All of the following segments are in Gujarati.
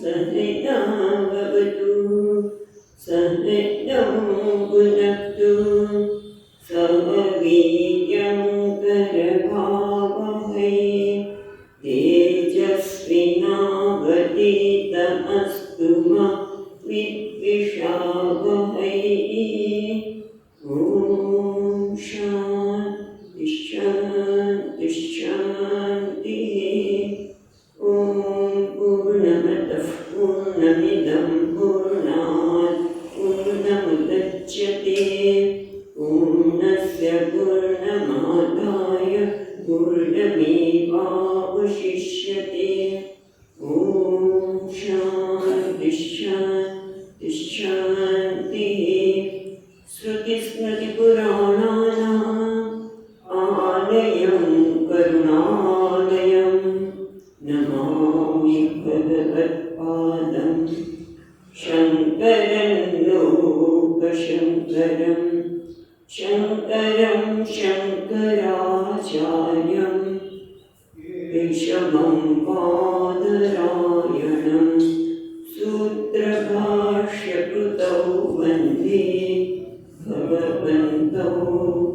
सहनावतु सहनौ भुनक्तु सह वीर्यं करवावहै तेजस्विनावधीतमस्तु मा विद्विषावहै। ॐ शान्ति शान्ति शान्तिः। ॐ पूर्णमदः पूर्णमिदं पूर्णात् पूर्णमुदच्यते पूर्णस्य पूर्णमादाय पूर्णमेवावशिष्यते। ॐ शान्ति शान्ति शान्तिः। श्रुतिस्मृतिपुराणानाम् आलयं करुणालयं नमामि भगवत्पादं शङ्करं लोकशङ्करं शङ्करं शङ्कराचार्यं केशवं बादरायणं सूत्रभाष्यकृतौ वन्दे भगवन्तौ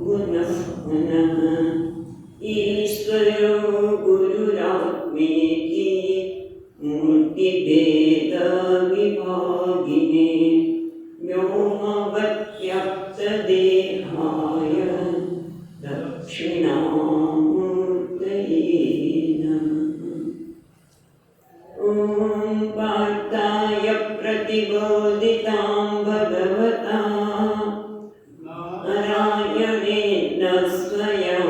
पुनः पुनः। ईश्वरो गुरुरात्मेति मूर्तिभेदविभागिने व्योमवद्व्याप्तदेहाय दक्षिणामूर्तये नमः। ॐ वार्ताय प्रतिबोधितां भगवता नारायणेन स्वयं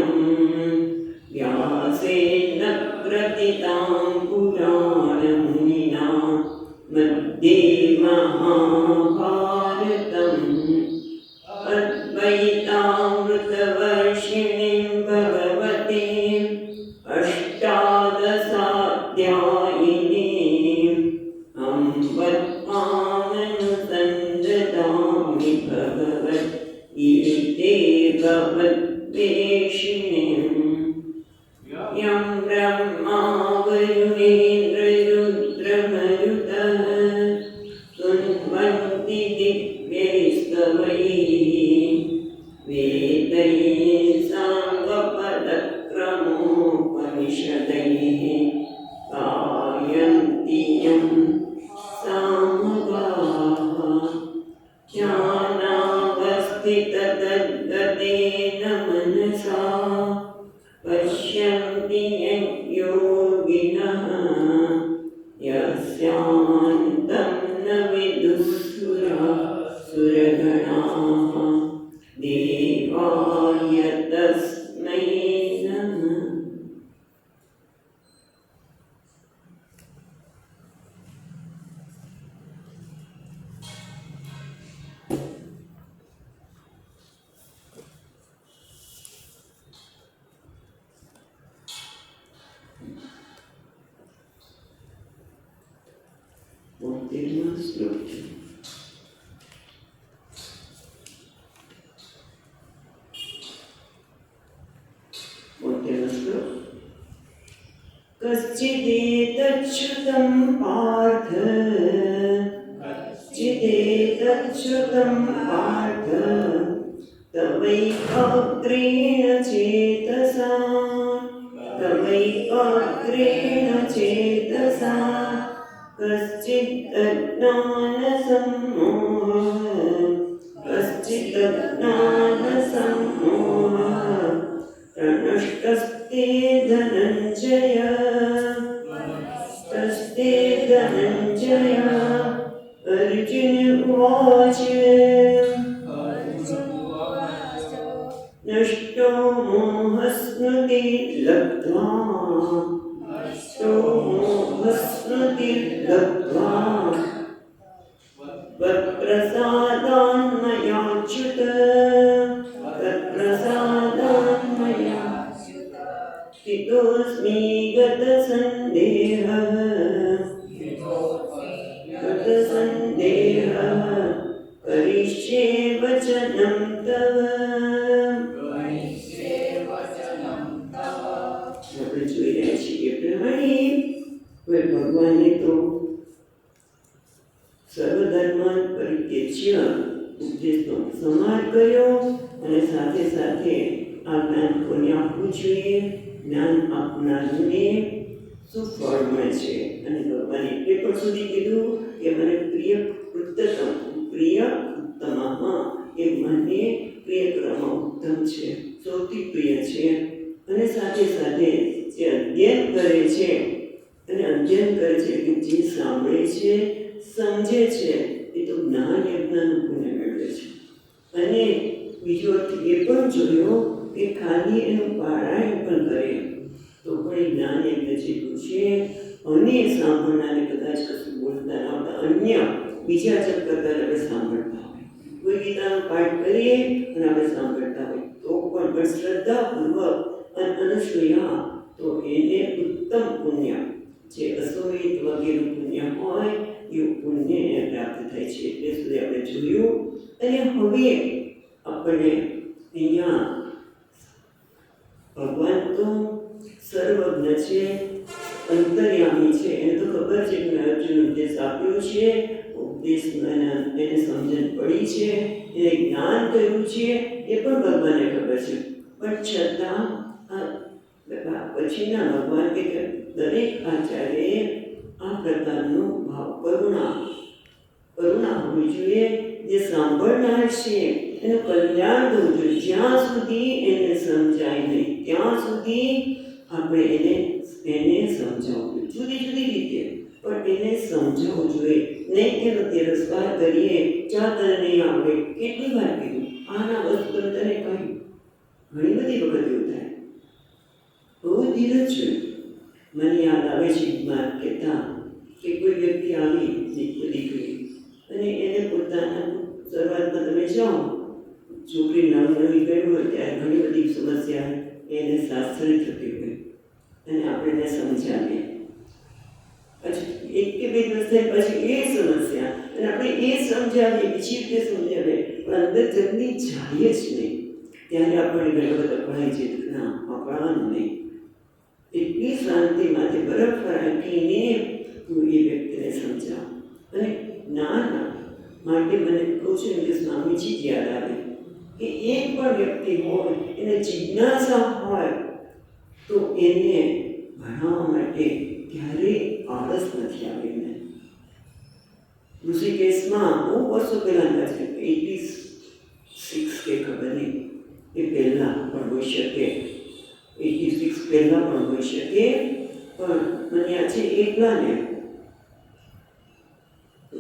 व्यासेन प्रथितां पुराणमुनिना मध्ये महाभारतम् अद्वैतामृतवर्षिणीं भगवतीम् अष्टादशाध्यायिनीम् अम्ब आनन्दसन्ददामि भगवद्गीते भगवद्वेषिणीम् यं ब्रह्मा वरुणेन्द्ररुद्रमरुतः स्तुवन्ति दिव्यैस्तवैः वेदैः साङ्गपदक्रमोपनिषदैः गायन्ति यं सामगाः ज्ञानावस्थिततद्गतेन मनसा पश्यन्ति यं योगिनः यस्यान्तं न विदुःसुरगणाः देवाय तस्मै नमः। कश्चिदेतच्छ्रुतं पार्थ कश्चिदेतच्छ्रुतं पार्थ तवैकाग्रेण चेतसा तवैकाग्रेण चेतसा कश्चिदज्ञानसम्मोहः प्रणष्टस्ते धनञ्जय अर्जुन उवाच नष्टो मोहस्मृतिर्लब्ध्वा त्वत्प्रसादान्मयाच्युत स्थितोऽस्मि गतसन्देहः करिष्ये वचनं तव। આપણે જોઈ રહ્યા છીએ પ્રમાણે હવે ભગવાને તો સર્વધર્મ પરિત્યજ્ય ઉપદેશનો સંહાર કર્યો અને સાથે સાથે આ જ્ઞાન કોને આપવું જોઈએ? જ્ઞાન આપનારને શું ફળ મળે છે? અને ભગવાને એ પણ સુધી કીધું કે મને પ્રિય ઉત્તમમાં એ મને પ્રિય કરવામાં ઉત્તમ છે, સૌથી પ્રિય છે. અને સાથે સાથે જે અધ્યયન કરે છે અને અધ્યયન કરે છે કે જે સાંભળે છે, સમજે છે, એ તો જ્ઞાન યજ્ઞનું પુણ્ય મેળવે છે. અને બીજો અર્થ એ પણ જોયો કે ખાલી એનું પારાયણ પણ કરે તો પણ એ જ્ઞાન યજ્ઞ જેટલું છે. અને સાંભળનારે કદાચ કશું બોલતા ન આવતા અન્ય બીજા જપ કરતા આપણે સાંભળતા હોય, કોઈ ગીતાનો પાઠ કરીએ અને આપણે સાંભળતા હોય તો પણ શ્રદ્ધાપૂર્વક અને અનુસૂયા તો એને ઉત્તમ પુણ્ય જે અસોહિત વગેરે પુણ્ય હોય એવું પુણ્ય એને પ્રાપ્ત થાય છે. એટલે સુધી આપણે જોયું. અને હવે આપણે અહીંયા ભગવાન તો સર્વજ્ઞ છે, અંતર્યામી છે. એને તો ખબર છે કે મેં અર્જુન ઉપદેશ આપ્યો છે, ઉપદેશ એને સમજણ પડી છે, એને જ્ઞાન કર્યું છે, એ પણ ભગવાનને ખબર છે. પણ છતાં પછીના ભગવાન કે દરેક આચાર્યએ આ પ્રકારનો ભાવ કરુણા હોવી જોઈએ. જે સાંભળનાર છે એનું કલ્યાણ થવું જોઈએ. જ્યાં સુધી એને સમજાય નહીં ત્યાં સુધી આપણે એને સમજાવવું જુદી જુદી રીતે, પણ એને સમજાવવું જોઈએ. નહીં એનો તિરસ્કાર કરીએ, ચા તને નહીં આવડે, કેટલી વાર કીધું, આના વસ્તુ તને કહ્યું, ઘણી બધી વખત એવું થાય. બહુ ધીરજ છે. મને યાદ આવે છે કહેતા કે કોઈ વ્યક્તિ આવી દીકરી અને એને પોતાના શરૂઆતમાં તમે જાઓ, છોકરી નવી ગઈ હોય ત્યારે ઘણી બધી સમસ્યા એને શાસ્ત્રી થતી હોય અને આપણે એને સમજાવીએ. પછી એક કે બે દિવસ થાય પછી એ સમસ્યા અને આપણે એ સમજાવીએ, બીજી રીતે સમજાવીએ, પણ અંદર જલ્દી જાય જ નહીં. ત્યારે આપણને ઘણી વખત અપણાય છે ના અપણાવાનું નહીં. એટલી શાંતિમાંથી બરફ રાખીને તું એ વ્યક્તિને સમજાવ. અને ના માટે મને કહું છું કે સ્વામીજી જ યાદ આવે કે એક પણ વ્યક્તિ હોય એને જિજ્ઞાસા હોય તો એને ભણાવવા માટે ક્યારેય આળસ નથી આવે. એને ઋષિકેશમાં બહુ વર્ષો પહેલાં છે, 86 કે ખબર નહીં, એ પહેલાં પણ હોઈ શકે, 86 પહેલાં પણ હોઈ શકે. પણ મને આ છે એકલાને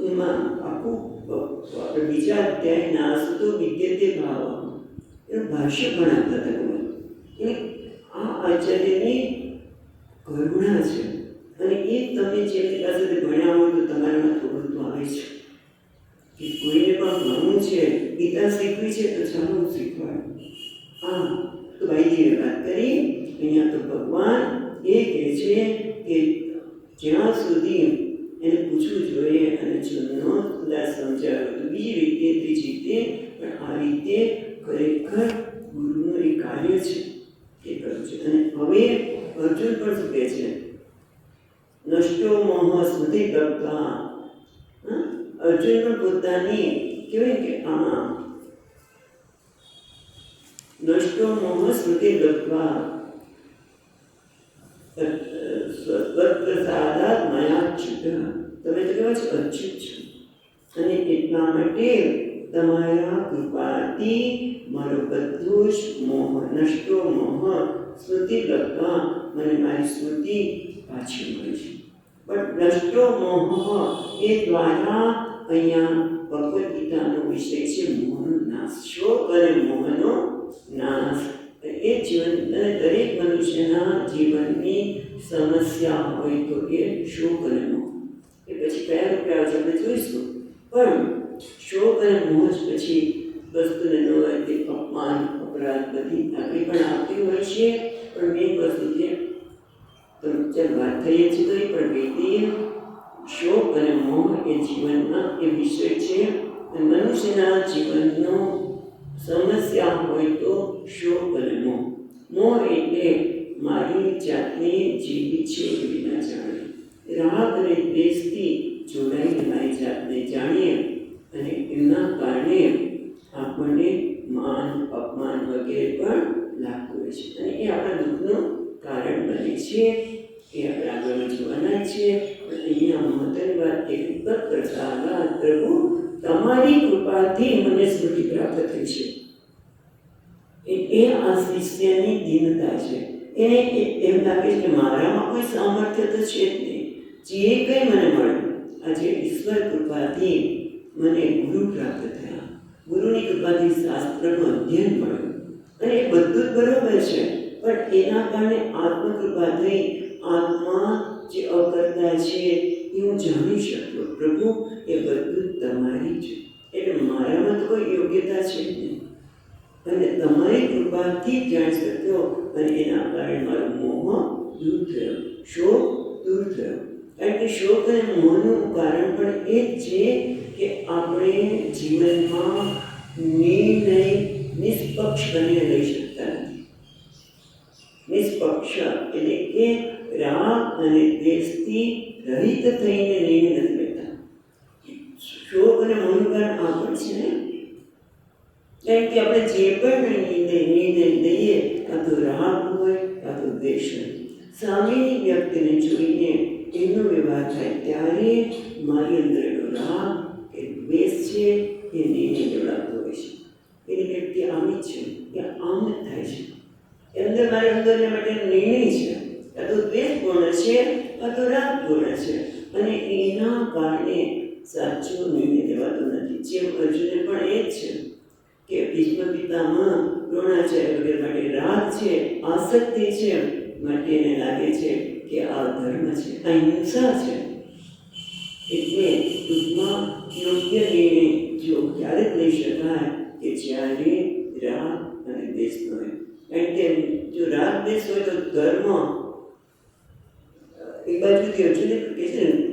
એમાં આખું આપણે બીજા અધ્યાયના સુતો વિદ્યતે ભાવ એનું ભાષ્ય ભણાવતા હતા. એટલે આ આચાર્યની કરુણા છે. અને એ તમે જેમની પાસેથી ભણ્યા હોય તો તમારામાં થોડું તો આવે છે કે કોઈને પણ ભણવું છે, ગીતા શીખવી છે તો ચાલો હું શીખવાડું. હા, તો ભાઈજીએ વાત કરી. અહીંયા તો ભગવાન એ કહે છે કે જ્યાં સુધી એને પૂછવું જોઈએ અને જો ન કદાચ સમજાવે તો બીજી રીતે, ત્રીજી રીતે, પણ આ રીતે ખરેખર ગુરુનું એ કાર્ય છે એ કરવું છે. અને હવે અર્જુન પણ શું કહે છે? નષ્ટો મોહ સ્મૃતિ લબ્ધા. અર્જુન પણ પોતાની કહેવાય કે આમાં નષ્ટો મોહ સ્મૃતિ લબ્ધા સ્વપ્રસાદાત મયાચ્યુત. તમે તો કહેવાય છે અચ્યુત છો અને એટલા માટે તમારા કૃપાથી મારો બધો જ મોહ નષ્ટો મોહ સ્મૃતિ લબ્ધા, મને મારી સ્મૃતિ પાછી મળી છે. પણ નષ્ટો મોહ એ દ્વારા અહીંયા ભગવદ્ ગીતાનો વિષય છે મોહનો નાશ, શોક અને મોહનો નાશ. એ જીવન દરેક મનુષ્યના જીવનની સમસ્યા હોય તો એ શોક અને મોહ. એ પછી કયા રૂપે આવશે આપણે જોઈશું. પણ શોક અને મોહ જ પછી વસ્તુને ન હોય તે અપમાન, અપરાધ બધી આપણી પણ આવતી હોય છે. પણ મેઇન વસ્તુ છે તો ચાલ વાત થઈએ છીએ તો એ પણ કહીએ, શોક અને મોહ એ જીવનના એ વિષય છે. મનુષ્યના જીવનનો સમસ્યા હોય તો શોક અને મોહ. મોહ એટલે મારી જાતને જીવી છે એવી ના જાણે, રાગ અને દ્વેષથી જોડાઈને મારી જાતને જાણીએ અને એમના કારણે આપણને માન અપમાન વગેરે પણ લાગતું હોય છે અને એ આપણા દુઃખનું કારણ બને છે. એ આપણે આગળ જોવાના છે. અહીંયા મહત્વની વાત એક કરતા પ્રભુ તમારી કૃપાથી મને સ્મૃતિ પ્રાપ્ત થઈ છે. એ આ શિષ્યની દીનતા છે. એને એમ લાગે છે કે મારામાં કોઈ સામર્થ્ય તો છે જ નહીં, જે કંઈ મને મળ્યું આજે ઈશ્વર કૃપાથી મને ગુરુ પ્રાપ્ત થયા, ગુરુની કૃપાથી શાસ્ત્રનું અધ્યયન મળ્યું અને એ બધું જ બરોબર છે, પણ એના કારણે આત્મકૃપા થઈ. આત્મા જે અકર્તા છે એ હું જાણી શક્યો. પ્રભુ એ બધું તમારી છે, એટલે મારામાં તો કોઈ યોગ્યતા છે જ નહીં અને તમારી કૃપાથી જ જાણી શક્યો અને એના કારણે મારો મોહ દૂર થયો, શોક દૂર થયો. કારણ કે શોક અને મોહનું કારણ પણ એ જ છે કે આપણે જીવનમાં નિર્ણય નિષ્પક્ષ બનીને લઈ શકતા નથી. નિષ્પક્ષ એટલે કે રાગ અને દ્વેષથી રહિત થઈને નિર્ણય નથી લેતા. શોક અને મોહનું કારણ આ પણ છે ને, કારણ કે આપણે જે પણ નિર્ણય લઈએ, કાં તો રાગ હોય કાં તો દ્વેષ હોય, સામેની વ્યક્તિને જોઈને એમનો વ્યવહાર થાય ત્યારે મારી અંદર એનો રાગ કે દ્વેષ છે એ નિર્ણય જોડાતો હોય છે. એની વ્યક્તિ આમ જ છે કે આમ જ થાય છે. અંદર મારી અંદરને માટે નિર્ણય છે, કાં તો દ્વેષ પૂર્ણ છે કાં તો રાગ પૂર્ણ છે અને એના કારણે સાચો નિર્ણય લેવાતો નથી. જેમ અર્જુને પણ એ જ છે કે ભીષ્મ પિતામાં દ્રોણાચાર્ય વગેરે માટે રાગ છે, આસક્તિ છે, માટે એને લાગે છે કે આ ધર્મ છે, આ હિંસા છે. એટલે ટૂંકમાં યોગ્ય નિર્ણય જો ક્યારે લઈ શકાય કે જ્યારે રાગ અને દ્વેષ હોય. કારણ કે જો રાગ દ્વેષ હોય તો ધર્મ એક બાજુથી અર્જુને કહે છે ને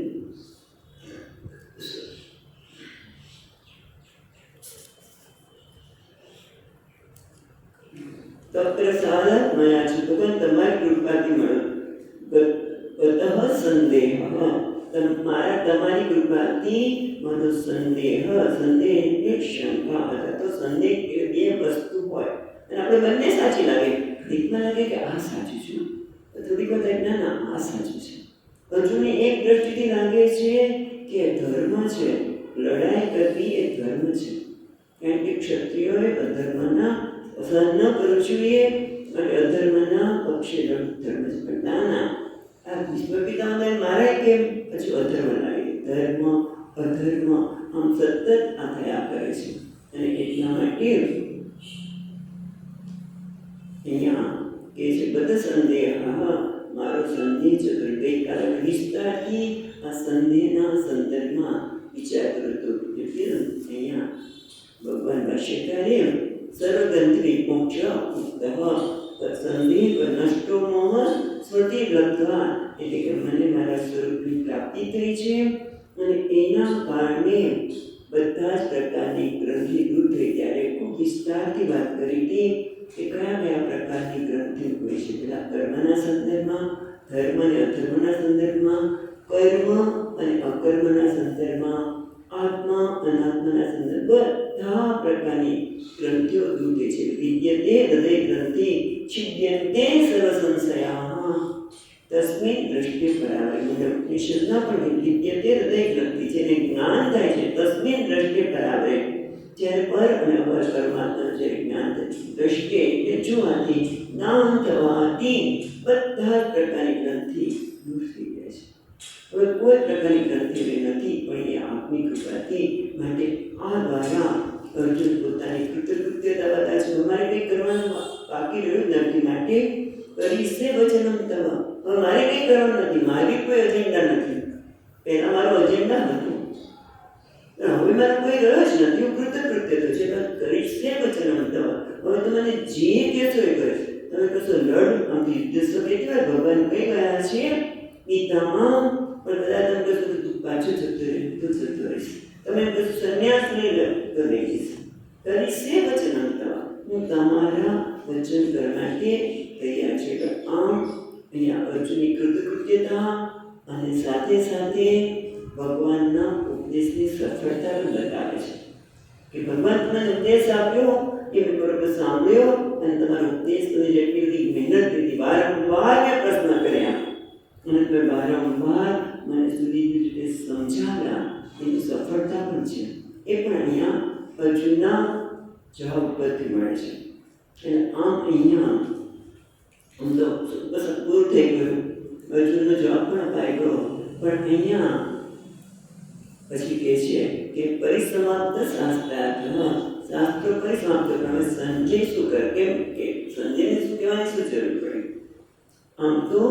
તત્રસાદા મયા છે, ભગવાન તમારી કૃપાથી મળ્યો. ગતઃ સંદેહ, તમારી કૃપાથી મારો સંદેહ, સંદેહ એટલે શંકા અથવા તો સંદેહ એ બે વસ્તુ હોય અને આપણે બંને સાચી લાગે. દીકમાં લાગે કે આ સાચું છે, થોડીક વાર થાય ના આ સાચું છે. અર્જુનને એક દ્રષ્ટિથી લાગે છે કે ધર્મ છે, લડાઈ કરવી એ ધર્મ છે. કારણ કે ક્ષત્રિયોએ અધર્મના સહન ન કરવું જોઈએ અને અધર્મના પક્ષે ધર્મ છે. પણ ના, આ ભીષ્મ પિતામહે મારે કેમ પછી અધર્મ લાગે? ધર્મ અધર્મ આમ સતત આ થયા કરે છે અને એટલા માટે અહીંયા કે છે બધા સંદેહ, મારો સંદેહ ચતુર. ગઈકાલે વિસ્તારથી આ સંદેહના સંદર્ભમાં વિચાર કર્યો હતો. એટલે અહીંયા ભગવાન ભાષ્યકારે સર્વગ્રંથિ મોક્ષ ઉક્તઃ સંદેહ નષ્ટો મોહ સ્મૃતિ લબ્ધ્વા, એટલે કે મને મારા સ્વરૂપની પ્રાપ્તિ થઈ છે અને એના કારણે બધા જ પ્રકારની ગ્રંથિ દૂર થઈ. ત્યારે ખૂબ વિસ્તારથી વાત કરી હતી કે કયા કયા પ્રકારની ગ્રંથિ હોય છે. પેલા કર્મના સંદર્ભમાં, ધર્મ અને અધર્મના સંદર્ભમાં, કર્મ અને અકર્મના સંદર્ભમાં, આત્મા અનાત્માના સંદર્ભ, બધા પ્રકારની ગ્રંથિઓ દૂર થઈ છે. વિદ્યતે હૃદય ગ્રંથિ છિદ્યન્તે સર્વ સંશયા તસ્મિન દ્રષ્ટિ પરાવરે. મને ઉપનિષદમાં પણ વિદ્યતે હૃદય ગ્રંથિ, જેને જ્ઞાન થાય છે તસ્મિન દ્રષ્ટિ પરાવરે, જ્યારે પર અને અપર પરમાત્માનું જ્યારે જ્ઞાન થાય, દ્રષ્ટિ એટલે જોવાથી, જ્ઞાન થવાથી બધા જ પ્રકારની ગ્રંથિ દૂર થઈ જાય છે. હવે કોઈ પ્રકારની ગ્રંથિ નથી, પણ એ આપની કૃપાથી. માટે આ દ્વારા અર્જુન પોતાની કૃતજ્ઞતા બતાવે છે. અમારે કંઈ કરવાનું બાકી રહ્યું નથી, માટે કરીશે વચનમ તવ. હવે મારે કંઈ કરવાનું નથી, મારી કોઈ એજન્ડા નથી. પહેલાં મારો એજન્ડા હતો, હવે મારો કોઈ રહ્યો જ નથી. હું કૃતજ્ઞ તો છે, કરીશે વચનમ તવ. હવે તમે મને જે કહેશો એ કરીશ. તમે કહેશો લડ, આમથી યુદ્ધ કેટલી વાર ભગવાન કહી ગયા છે ગીતામાં, પણ કદાચ તમે કહેશો કે તું પાછું જતો રહે, તું જતો રહીશ. તમે કહેશો સંન્યાસ લઈ લો તો લઈ જઈશ. કરીશે વચનમ તવ, હું તમારા વચન કરવા માટે તૈયાર છે. આમ અહીંયા અર્જુનની કૃતજ્ઞતા અને સાથે સાથે ભગવાનના ઉપદેશની સફળતા પણ બતાવે છે કે ભગવાન તમને ઉપદેશ આપ્યો એ મેં બરોબર સાંભળ્યો અને તમારો ઉપદેશ તમે જેટલી બધી મહેનત લીધી, વારંવાર મેં પ્રશ્ન કર્યા અને તમે વારંવાર મને સુધી રીતે સમજાવ્યા, એની સફળતા પણ છે. એ પણ અહીંયા અર્જુનના જવાબ પરથી મળે છે. અને આમ અહીંયા આમ તો બસ પૂરું થઈ ગયું, અર્જુનનો જવાબ પણ અપાઈ ગયો. પણ અહીંયા પછી કહે છે કે પરિસમાપ્ત શાસ્ત્રાર્થ, શાસ્ત્રો પરિસમાપ્ત પ્રમાણે સંજય શું કરે, કેમ કે સંજયને શું કહેવાની શું જરૂર પડી? આમ તો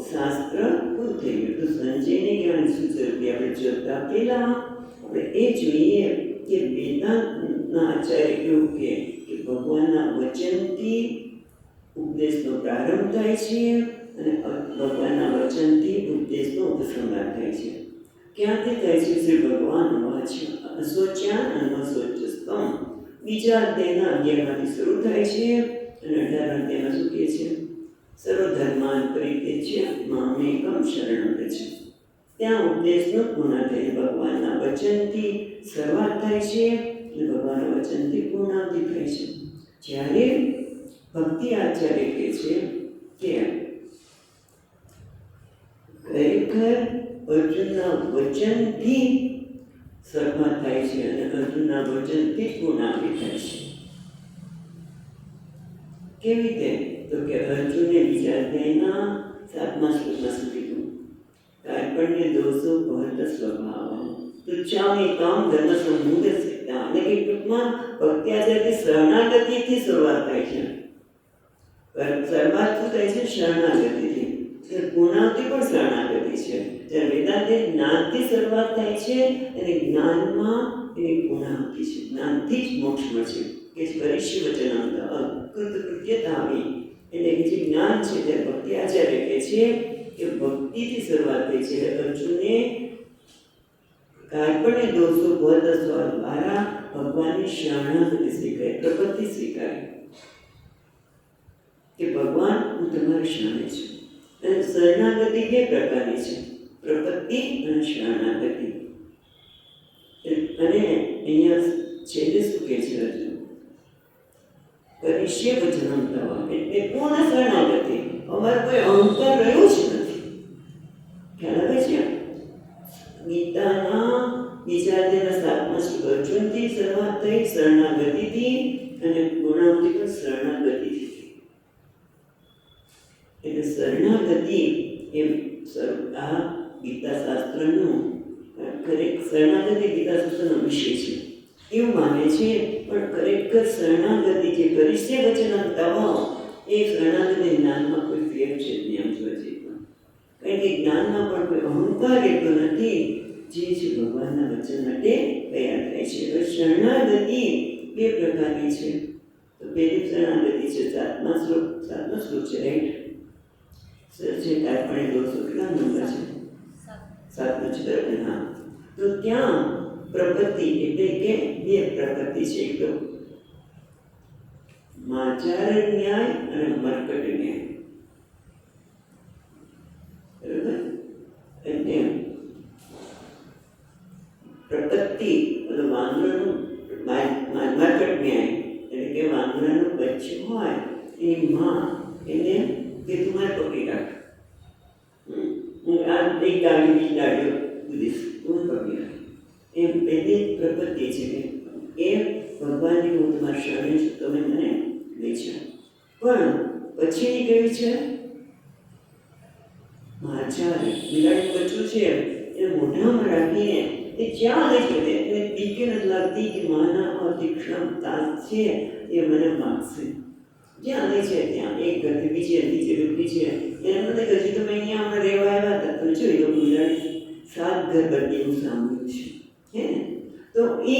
શાસ્ત્ર પૂરું થઈ ગયું, તો સંજયને કહેવાની શું જરૂર પડી? આપણે જોતા પહેલા આપણે એ જોઈએ કે વેદાંતના આચાર્ય કેવું કે ભગવાનના વચનથી ઉપદેશનો પ્રારંભ થાય છે અને ભગવાનના વચનથી ઉપદેશનો ઉપસંહાર થાય છે. ક્યાંથી થાય છે? શ્રી ભગવાન વાચ્ય અસ્વચ્યાન અને અસ્વચ્છસ્તમ બીજા અધ્યાયના 11માંથી શરૂ થાય છે અને 18 અધ્યાયમાં શું કહે છે? સર્વધર્માન પરિત્યજ્ય મામેકમ શરણં વ્રજ. ત્યાં ઉપદેશનો પૂર્ણ થાય, ભગવાનના વચનથી શરૂઆત થાય છે અને ભગવાનના વચનથી પૂર્ણાવધિ થાય છે. જ્યારે ભક્તિ આચાર્ય કહે છે કે ખરેખર અર્જુનના વચનથી શરૂઆત થાય છે અને અર્જુનના વચનથી પૂર્ણાવધિ થાય છે. કેવી રીતે? તો કે અર્જુને બીજા અધ્યાયના 7મા શ્લોકમાં શું કીધું? કાર્પણ્ય દોષો બહત સ્વભાવ તુચ્છામી કામ ધર્મ સમૂહ સિદ્ધા. એટલે કે ટૂંકમાં ભક્તિ આચાર્યથી શરણાગતિથી શરૂઆત થાય છે. શરૂઆત શું થાય છે? શરણાગતિથી. પૂર્ણાવધિ પણ શરણાગતિ છે. જ્યારે વેદાંતે જ્ઞાનથી શરૂઆત થાય છે અને જ્ઞાનમાં એની પૂર્ણાવધિ છે. જ્ઞાનથી જ મોક્ષ મળશે કે કરીશી વચનાંત કૃતકૃત્યતામી. એટલે કે જે જ્ઞાન છે તે ભક્તિ આચાર્ય કહે છે કે ભક્તિથી શરૂઆત થઈ છે. અર્જુને કાર્પણ્ય દોષો બહત સ્વ દ્વારા ભગવાનની શરણાગતિ સ્વીકારી, પ્રપત્તિ સ્વીકારી કે ભગવાન હું તમારી શરણે છું. અને શરણાગતિ બે પ્રકારની છે, પ્રપત્તિ અને શરણાગતિ. અને અહીંયા છેલ્લે શું કહે છે અર્જુન? કરીશ્ય વચનમ તવ, એટલે પૂર્ણ શરણાગતિ. અમારે કોઈ અહંકાર રહ્યો જ નથી. ખ્યાલ આવે છે? ગીતાના બીજા અધ્યાયના 7મા શ્લોક અર્જુનથી શરૂઆત થઈ, શરણાગતિથી, અને પૂર્ણાવધિ પણ શરણાગતિથી. એટલે શરણાગતિ એમ આ ગીતા શાસ્ત્રનું ખરેખર શરણાગતિ ગીતા શાસ્ત્રનો વિષય છે એવું માને છે. પણ ખરેખર શરણાગતિ જે કરીશ્ય વચનમ તવ એ શરણાગતિ જ્ઞાનમાં કોઈ ફેર છે જ નહીં. આમ જોવા જઈએ કારણ કે જ્ઞાનમાં પણ કોઈ અહંકાર એટલો નથી જે છે ભગવાનના વચન માટે તૈયાર થાય છે. હવે શરણાગતિ બે પ્રકારની છે. તો પહેલી શરણાગતિ છે 7મા શ્લોક છે, રાઈટ? છે કાર્પણ્ય દોષો કેટલા નંબર છે? 7 છે, બરાબર? હા. તો ત્યાં પ્રપત્તિ એટલે કે બે પ્રપત્તિ છે, એક તો માચાર ન્યાય અને મર્કટ ન્યાય. બરાબર? એટલે પ્રપત્તિ એટલે વાંદરાનું મર્કટ ન્યાય એટલે કે વાંદરાનું બચ્ચું હોય એની માં એને કે તું મને પકડી રાખ, હું આ એક ડાળી બીજી ડાળીઓ દીધીશ, તું પકડી રાખ. એમ પહેલી પ્રપત્તિ છે કે એ ભગવાનની હું તમારા શરણે છું, તમે મને લઈ જાઓ. પણ પછીની કેવી છે? માચાર બિલાડીનું બચ્ચું છે એને મોઢામાં રાખીને એ જ્યાં લઈ જશે એને બીકે નથી લાગતી કે માના અધિક્ષમતા છે એ મને માગશે. જ્યાં લઈ છે ત્યાં એક ઘરથી બીજે એને મને હજી તમે અહીંયા હમણાં રહેવા આવ્યા હતા, તમે જોઈ લો બિલાડી 7 ઘર બદલી હું સાંભળ્યું છે. હે ને? તો એ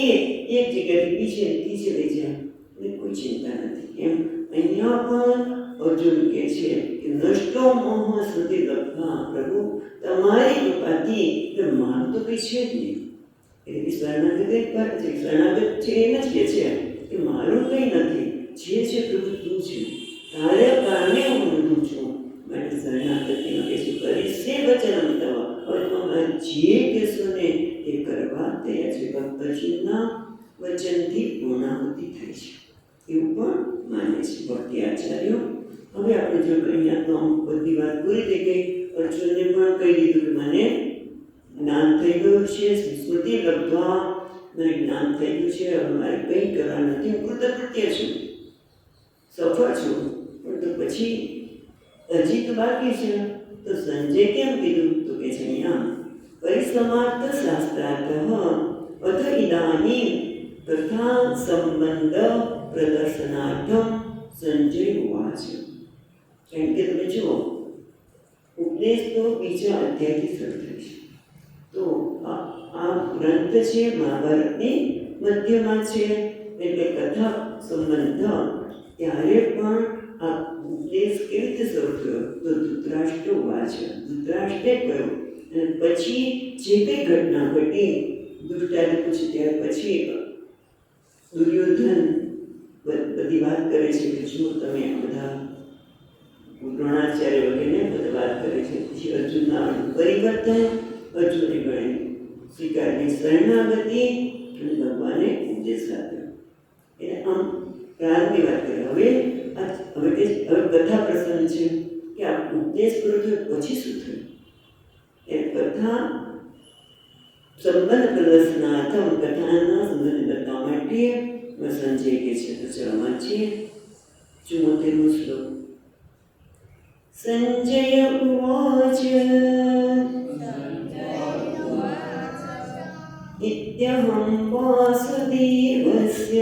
એક જગ્યાથી બીજે લઈ જાય એટલે કોઈ ચિંતા નથી. એમ અહીંયા પણ અર્જુન કહે છે કે નષ્ટો મોહ સુધી લખવા પ્રભુ તમારી કૃપાથી, એટલે મારું તો કંઈ છે જ નહીં. એટલે શરણાગત છે એમ જ કહે છે કે મારું કંઈ નથી, જે છે પ્રભુ તું છે, તારે કારણે હું બધું છું. માટે શરણાગતિમાં કહે છે કરીશ્ય વચનમ તવ. હવે જે કહેશો ને એ કરવા તૈયાર છે. ભક્તજીના વચનથી પૂર્ણાહુતિ થાય છે એવું પણ માને છે ભક્તિ આચાર્યો. હવે આપણે જો અહીંયા તો બધી વાત પૂરી થઈ ગઈ. અર્જુનને પણ કહી દીધું કે મને જ્ઞાન થઈ ગયું છે, સ્મૃતિ લબ્ધા, મને જ્ઞાન થઈ ગયું છે, હવે મારે કંઈ કરવા નથી, હું કૃતકૃત્ય છું, સફળ છું. પણ તો પછી હજી તો બાકી છે. તો સંજય કેમ કીધું? તો કે છે અહીંયા પરિસમાપ્ત શાસ્ત્રાર્થ અથ ઇદાનીમ તથા સંબંધ પ્રદર્શનાર્થમ સંજય ઉવાચ. કેમ કે તમે જુઓ ઉપદેશ તો બીજા અધ્યાયથી શરૂ થાય છે. તો આ ગ્રંથ છે મહાભારતની મધ્યમાં છે, એટલે કથા સંબંધ ત્યારે પણ આ ઉપદેશ કેવી રીતે શરૂ થયો? તો ધૃતરાષ્ટ્ર વાચ, ધૃતરાષ્ટ્રે કહ્યું. અને પછી જે કંઈ ઘટના ઘટી દુષ્ટાને પૂછ્યું ત્યાર પછી દુર્યોધન બધી વાત કરે છે કે જો તમે આ બધા દ્રોણાચાર્ય વગેરે બધા વાત કરે છે. પછી અર્જુનના પરિવર્તન, અર્જુને ગણે સ્વીકારની શરણાગતિ અને ભગવાને ઉપદેશ આપ્યો. એટલે આમ પ્રારંભની વાત કરી. હવે કથા પ્રસંગ છે કે આ ઉપદેશ પૂરો થયો પછી શું થયું? એ કથા સંબંધ પ્રદર્શનાર્થમ, કથાના સંબંધ બતાવવા માટે સંજય કે છે. તો ચલમાં છે 74મો શ્લોક. સંજય ઉવાચ इत्यहं वासुदेवस्य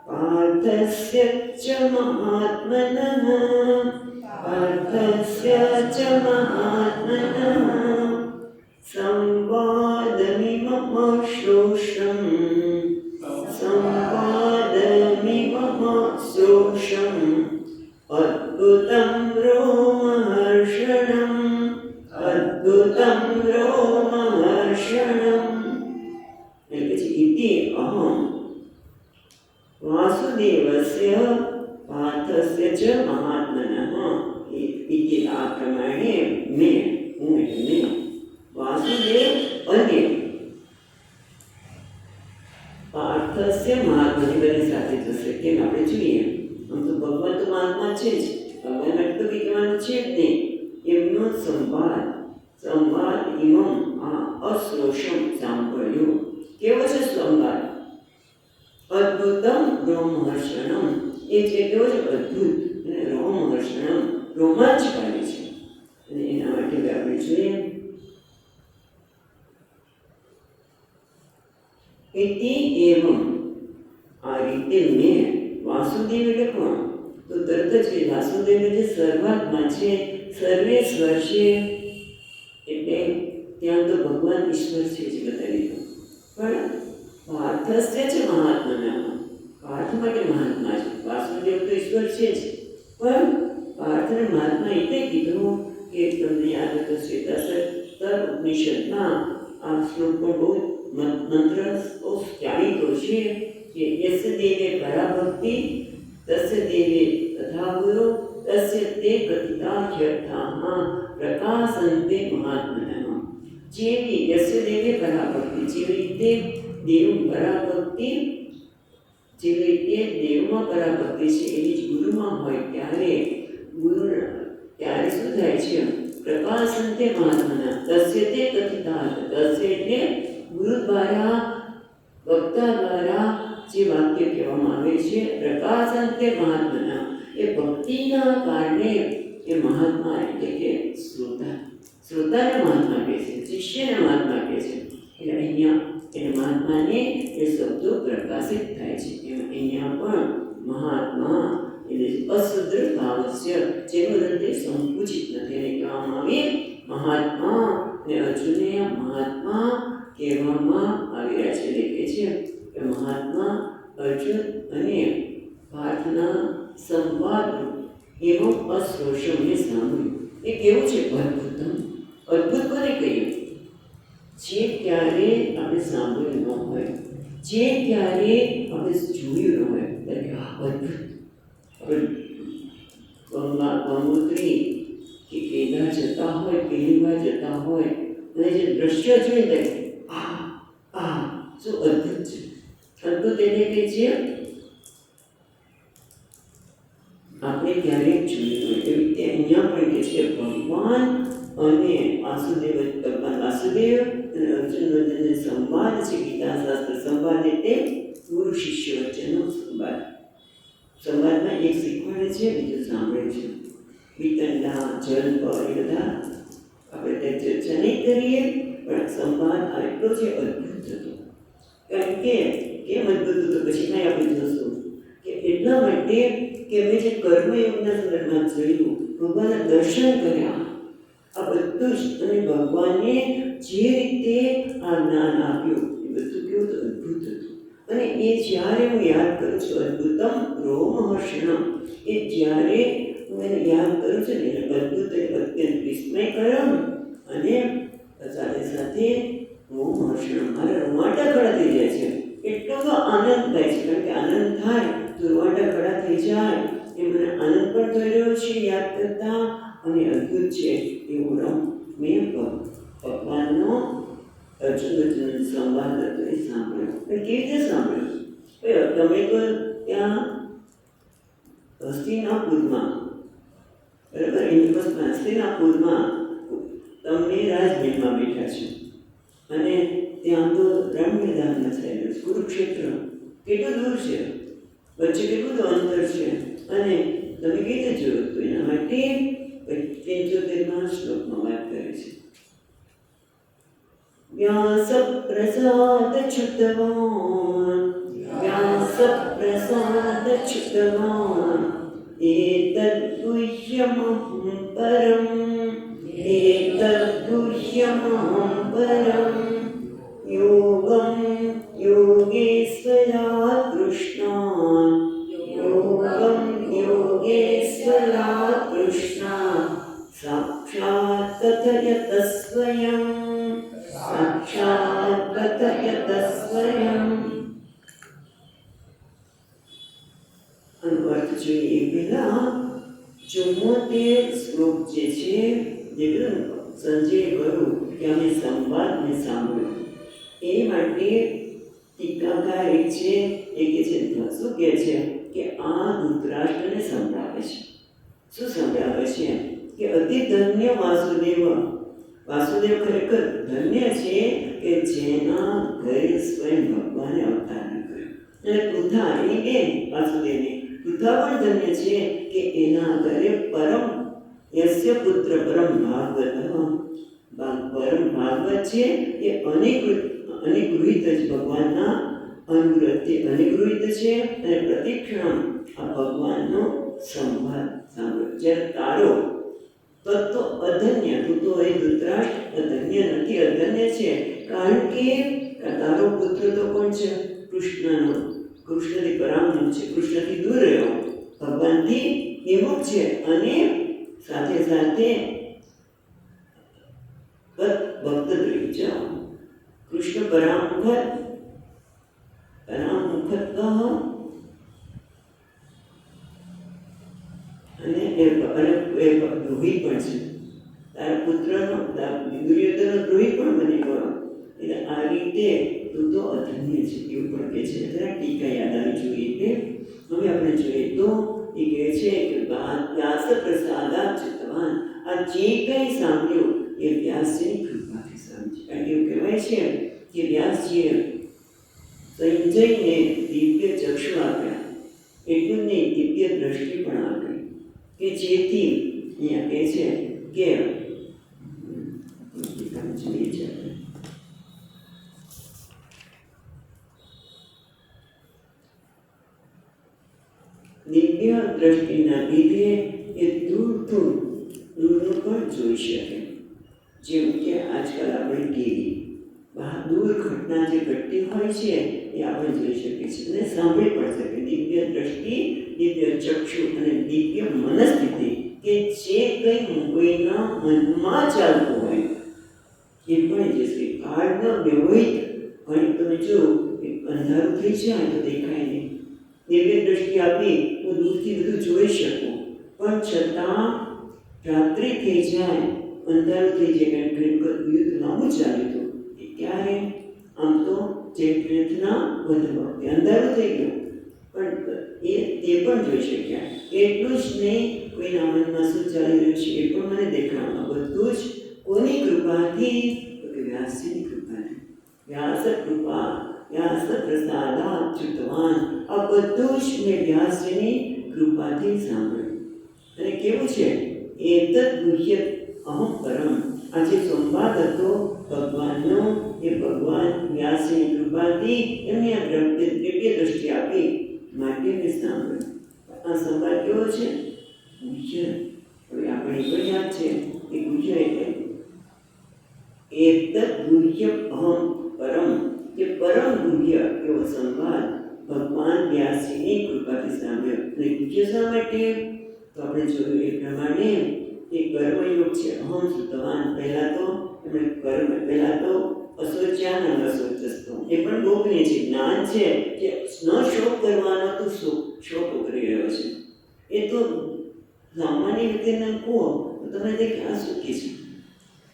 पार्थस्य च महात्मनः संवादमिमम श्रोषम् अद्भुतं रोमहर्षणम् इति अहं वासुदेवस्य पार्थस्य च महात्मनः इति आ प्रमाणे मैं वासुदेव અને પાર્થસ્ય મહાત્માની બની સાથે થશે. કેમ આપણે જોઈએ આમ તો ભગવાન તો મહાત્મા છે જ, ભગવાન માટે તો કંઈ કહેવાનું છે જ નહીં. એમનો સંવાદ ઇમમ આ અશ્રોષમ સાંભળ્યું. કેવો છે સંવાદ? અદ્ભુતમ રોમહર્ષણમ, એ જે કેવો છે અદ્ભુત અને રોમહર્ષણમ રોમાંચકારી છે. અને એના માટે આપણે જોઈએ इति एवं आ रीते में वासुदेव એટલે કોણ? તો તરત જ વાસુદેવ જે શરૂઆતમાં છે, સર્વેશ્વર છે, એટલે ત્યાં તો ભગવાન ઈશ્વર છે જ બતાવી દો. પણ પાર્થસ્ય છે મહાત્માના, પાર્થ માટે મહાત્મા છે. વાસુદેવ તો ઈશ્વર છે જ, પણ પાર્થને મહાત્મા એટલે કીધું કે તમને યાદ હતો શ્વેતાસર ઉપનિષદમાં આ શ્લોક પણ બહુ મંત્ર જાણીતો છે કે યસ્ય દેવે પરાભક્તિ તસ્ય દેવે તથા ગુરુ તસ્ય તે કથિતાખ્યર્થાઃ પ્રકાશન્તે મહાત્મનઃ. જેવી યસ્ય દેવે પરાભક્તિ, જેવી રીતે દેવ પરાભક્તિ, જેવી રીતે દેવમાં પરાભક્તિ છે એવી જ ગુરુમાં હોય ત્યારે શું થાય છે? પ્રકાશન્તે મહાત્મનઃ તસ્ય તે કથિતાઃ. તસ્ય એટલે ગુરુ દ્વારા, વક્તા દ્વારા જે વાક્ય કહેવામાં આવે છે પ્રકાશન્તે મહાત્મના, એ ભક્તિના કારણે એ મહાત્મા એટલે કે શ્રોતાને મહાત્મા કહે છે, શિષ્યને મહાત્મા કહે છે. એટલે અહીંયા એ મહાત્માને એ શબ્દો પ્રકાશિત થાય છે. એમ અહીંયા પણ મહાત્મા એટલે અશુદ્ર ભાવસ્ય, જેનું હૃદય સંકુચિત નથી એને કહેવામાં આવે મહાત્મા. અને અર્જુને મહાત્મા કહેવામાં આવી રહ્યા છે. એટલે છે કે મહાત્મા અર્જુન અને પાર્થના સંવાદ એવો અશ્રોષમને સાંભળ્યું. એ કેવું છે? અદ્ભુતમ. અદ્ભુત કોને કહીએ? જે ક્યારે આપણે સાંભળ્યું ન હોય, જે ક્યારે આપણે જોયું ન હોય, અદ્ભુત. કંકોત્રી કે કેદાર જતા હોય, પહેલી વાર જતા હોય અને જે દ્રશ્ય જોઈને આ શું અદ્ભુત છે. અદ્ભુત એટલે કે જે આપણે ક્યારેક જોયું હોય. એવી રીતે અહીંયા પણ કે છે ભગવાન અને ભગવાન વાસુદેવ અને અર્જુન વચ્ચેનો સંવાદ છે. ગીતા શાસ્ત્ર સંવાદ એટલે ગુરુ શિષ્ય વચ્ચેનો સંવાદ. સંવાદમાં એક શીખવાડે છે, બીજું સાંભળે છે. વિતંડા જલ પર એ બધા આપણે ત્યાં ચર્ચા નહીં કરીએ, પણ સંવાદ આટલો છે અદ્ભુત હતો. કારણ કે કેમ અદ્ભુત હતો પછી કાંઈ આપણે જોશું કે એટલા માટે કે મેં જે કર્મયોગના સંદર્ભમાં જોયું, ભગવાનના દર્શન કર્યા, આ બધું જ. અને ભગવાને જે રીતે આ જ્ઞાન આપ્યું એ બધું કેવું તો અદ્ભુત હતું. અને એ જ્યારે હું યાદ કરું છું, અદ્ભુતમ રોમહર્ષણમ, એ જ્યારે હું એને યાદ કરું છું ને એટલે અદ્ભુત અત્યંત વિસ્મયકરમ અને સાથે સાથે રોમહર્ષણમ, મારા રૂવાટા ખડા થઈ જાય છે. એટલો તો આનંદ થાય છે. કારણ કે આનંદ થાય તો રૂવાટા ખડા થઈ જાય. એ મને આનંદ પણ થઈ રહ્યો છે યાદ કરતા. અને અદ્ભુત છે એવું મેં ભગવાનનો અર્જુન સંવાદ હતો એ સાંભળ્યો. કેવી રીતે સાંભળ્યો? તમે તો ત્યાં હસ્તિનાપુરમાં, બરાબર, ઇન્દ્રપ્રસ્થમાં હસ્તિનાપુરમાં તમે રાજમહેલમાં બેઠા છો અને ત્યાં તો રણ મેદાનમાં થયેલું છે. કુરુક્ષેત્ર કેટલું દૂર છે, વચ્ચે કેટલું તો અંતર છે. અને તમે કેવી રીતે જોયું? તો એના માટે 75મા શ્લોકમાં વાત કરે છે. વ્યાસપ્રસાદચ્યુતવાન એતદ્ગુહ્યમહં પરમ યોગં યોગેશ્વરાत् કૃષ્ણાत् સાક્ષાત્ કથયત સ્વયં. અર્થ જોઈએ પહેલા 74 શ્લોક જે છે, જે સંજય કહ્યું કે અમે સંવાદને સાંભળ્યો. એ માટે ટીકાકાર એક છે, એ કે છે શું કહે છે કે આ ધૃતરાષ્ટ્રને સંભળાવે છે. શું સંભળાવે છે કે અતિ ધન્ય વાસુદેવ ખરેખર ધન્ય છે કે જેના ઘરે સ્વયં ભગવાને અવતાર કર્યો. અને પૃથા એની બેન વાસુદેવની પૃથા પણ ધન્ય છે કે એના ઘરે પરમ યસ્ય પુત્ર પરમ ભાગવત છે. એ અનિગૃહિત જ ભગવાનના અનુગ્રહથી અનિગૃહિત છે. અને પ્રતિક્ષણ આ ભગવાનનો સંવાદ સાંભળ્યો. જ્યારે તારો તો અધન્ય, તું તો એ ધૃતરાષ્ટ્ર અધન્ય નથી, અધન્ય છે. કારણ કે તારો પુત્ર તો કોણ છે? કૃષ્ણનો. કૃષ્ણથી પરામુખ છે, કૃષ્ણથી દૂર રહ્યો, ભગવાનથી વિમુખ છે. અને સાથે સાથે ભક્ત રહી જાઓ. કૃષ્ણ પરામુખ અને દ્રોહી પણ છે. તારા પુત્રનો દુર્યોધનનો દ્રોહી પણ બની ગયો. એટલે આ રીતે તું તો અધન્ય છે એવું પણ કહે છે. જરા ટીકા યાદ આવી જોઈએ. હવે આપણે જોઈએ તો એ કહે છે કે વ્યાસ પ્રસાદાચ્યુતવાન, આ જે કંઈ સાંભળ્યું એ વ્યાસજીની કૃપાથી સાંભળ્યું. કારણ કે એવું કહેવાય છે કે વ્યાસજીએ સંજયને દિવ્ય ચક્ષુ આપ્યા, એટલું નહીં દિવ્ય દ્રષ્ટિ પણ આપી કે જેથી અહીંયા કહે છે કે જોઈએ છે દિવ્ય દ્રષ્ટિના લીધે એ દૂરનું પણ જોઈ શકે. જેમ કે આજકાલ આપણે ટીવી દૂર ઘટના જે ઘટતી હોય છે એ આપણે જોઈ શકીએ છીએ અને સાંભળી પણ શકીએ. દિવ્ય દ્રષ્ટિ, દિવ્ય ચક્ષુ અને દિવ્ય મનસ્થિતિ કે જે કંઈ કોઈના મનમાં ચાલતું હોય એ પણ જશે. કાળનો વ્યવહિત હોય તમે જો અંધારું થઈ જાય તો દેખાય નહીં. દિવ્ય દ્રષ્ટિ આપી હું દૂરથી બધું જોઈ શકું, પણ છતાં રાત્રિ થઈ જાય, અંધારું થઈ જાય, કારણ કે યુદ્ધ લાંબુ ચાલ્યું હતું. એ ક્યારે આમ તો ચૈત્રના વધ વખતે અંધારું થઈ ગયું, પણ તે પણ જોઈ શક્યા. એટલું જ નહીં, કોઈના મનમાં શું ચાલી રહ્યું છે એ પણ મને દેખાડવા. બધું જ કોની કૃપાથી? વ્યાસજીની કૃપાથી. વ્યાસ કૃપા, વ્યાસ પ્રસાદાચ્યુતવાન. આ બધું જ મેં વ્યાસજીની કૃપાથી સાંભળ્યું. અને કેવું છે? એતદ ગુહ્ય અહમ પરમ. આજે સંવાદ હતો ભગવાનનો. એ ભગવાન વ્યાસજીની કૃપાથી એમને આ દિવ્ય દ્રષ્ટિ આપી માટે મેં સાંભળ્યું. આ સંવાદ કેવો છે? ગુહ્ય. હવે આપણે પણ યાદ છે એ ગુહ્ય એટલે એતદ ગુહ્ય અહમ પરમ. એ પરમ ગુહ્ય એવો સંવાદ ભગવાન વ્યાસજીની કૃપાથી સાંભળ્યો. અને ગુહ્ય શા માટે? તો આપણે જોયું એ પ્રમાણે એ કર્મયોગ છે. અહમ સુતવાન. પહેલા તો અશોચ્યાન અને અશોચસ્તો એ પણ ગોપનીય છે. જ્ઞાન છે કે ન શોક કરવાનો તો શોક કરી રહ્યો છે. એ તો સામાન્ય વ્યક્તિને કહો તો તમે દેખ આ સુખી છે,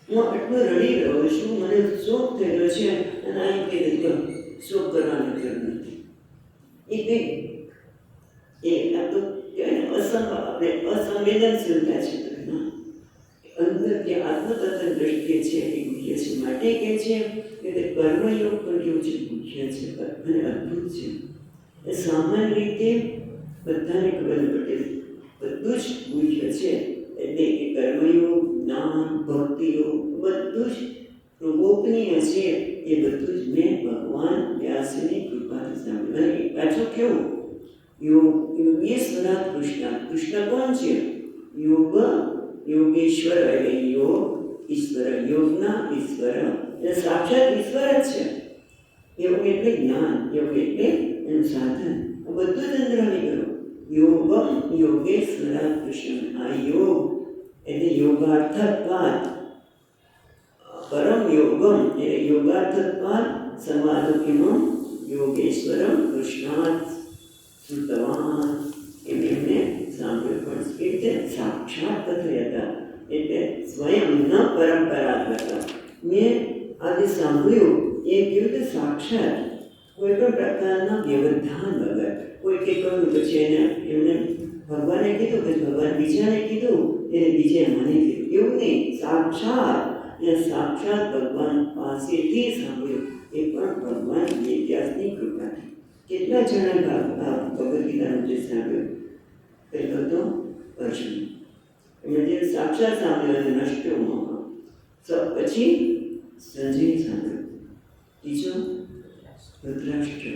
હું આટલો રડી રહ્યો છું, મને શોક થઈ રહ્યો છે, અને આ એમ કહી દે શોક કરવાની જરૂર નથી. એ કંઈ આ તો અસંવેદનશીલતા છે. અંદર જે આત્મતત્વ દ્રષ્ટિએ છે એ ગુહ્ય છે. માટે કે છે કે કર્મયોગ પણ કેવું છે? ગુહ્ય છે અને અદ્ભુત છે. એ સામાન્ય રીતે બધાને ખબર પડે, બધું જ ગુહ્ય છે. એટલે કે કર્મયોગ, જ્ઞાન, ભક્તિયોગ બધું જ ગોપનીય છે. એ બધું જ મેં ભગવાન વ્યાસની કૃપાથી સાંભળ્યું. અને પાછું કેવું? યોગેશ્વરાત કૃષ્ણ. કૃષ્ણ કોણ છે? યોગેશ્વર એટલે યોગ ઈશ્વર, યોગના ઈશ્વર એટલે સાક્ષાત ઈશ્વર જ છે. યોગ એટલે જ્ઞાન, યોગ એટલે એનું સાધન. બધું જ અંદર આવી ગયું. યોગમ યોગેશ્વરાત કૃષ્ણ. આ યોગ એટલે યોગાર્થત્વાદ. પરમ યોગમ એટલે યોગાર્થત્વાદ સમાધિનો યોગેશ્વરમ કૃષ્ણાત શ્રુતવાન. એમને સાંભળ્યું. પણ એ રીતે સાક્ષાત થયા હતા, એટલે સ્વયં ન પરંપરાગત. મેં આજે સાંભળ્યું એ કેવું કે સાક્ષાત કોઈ પણ પ્રકારના વ્યવધાન વગર. કોઈ કે કહ્યું પછી એમને ભગવાને કીધું, પછી ભગવાન બીજાને કીધું, એને બીજે મને કીધું, એવું નહીં. સાક્ષાત સાક્ષાત ભગવાન પાસેથી સાંભળ્યું. એ પણ ભગવાન વ્યાસની કૃપાથી. કેટલા જણા ભગવદ્ ગીતાનું જે સાંભળ્યું? પહેલો તો અર્જુન, એમણે જે સાક્ષાત સાંભળ્યું અને નષ્ટો મોહ. પછી સંજય સાંભળ્યું. બીજો ધૃતરાષ્ટ્ર.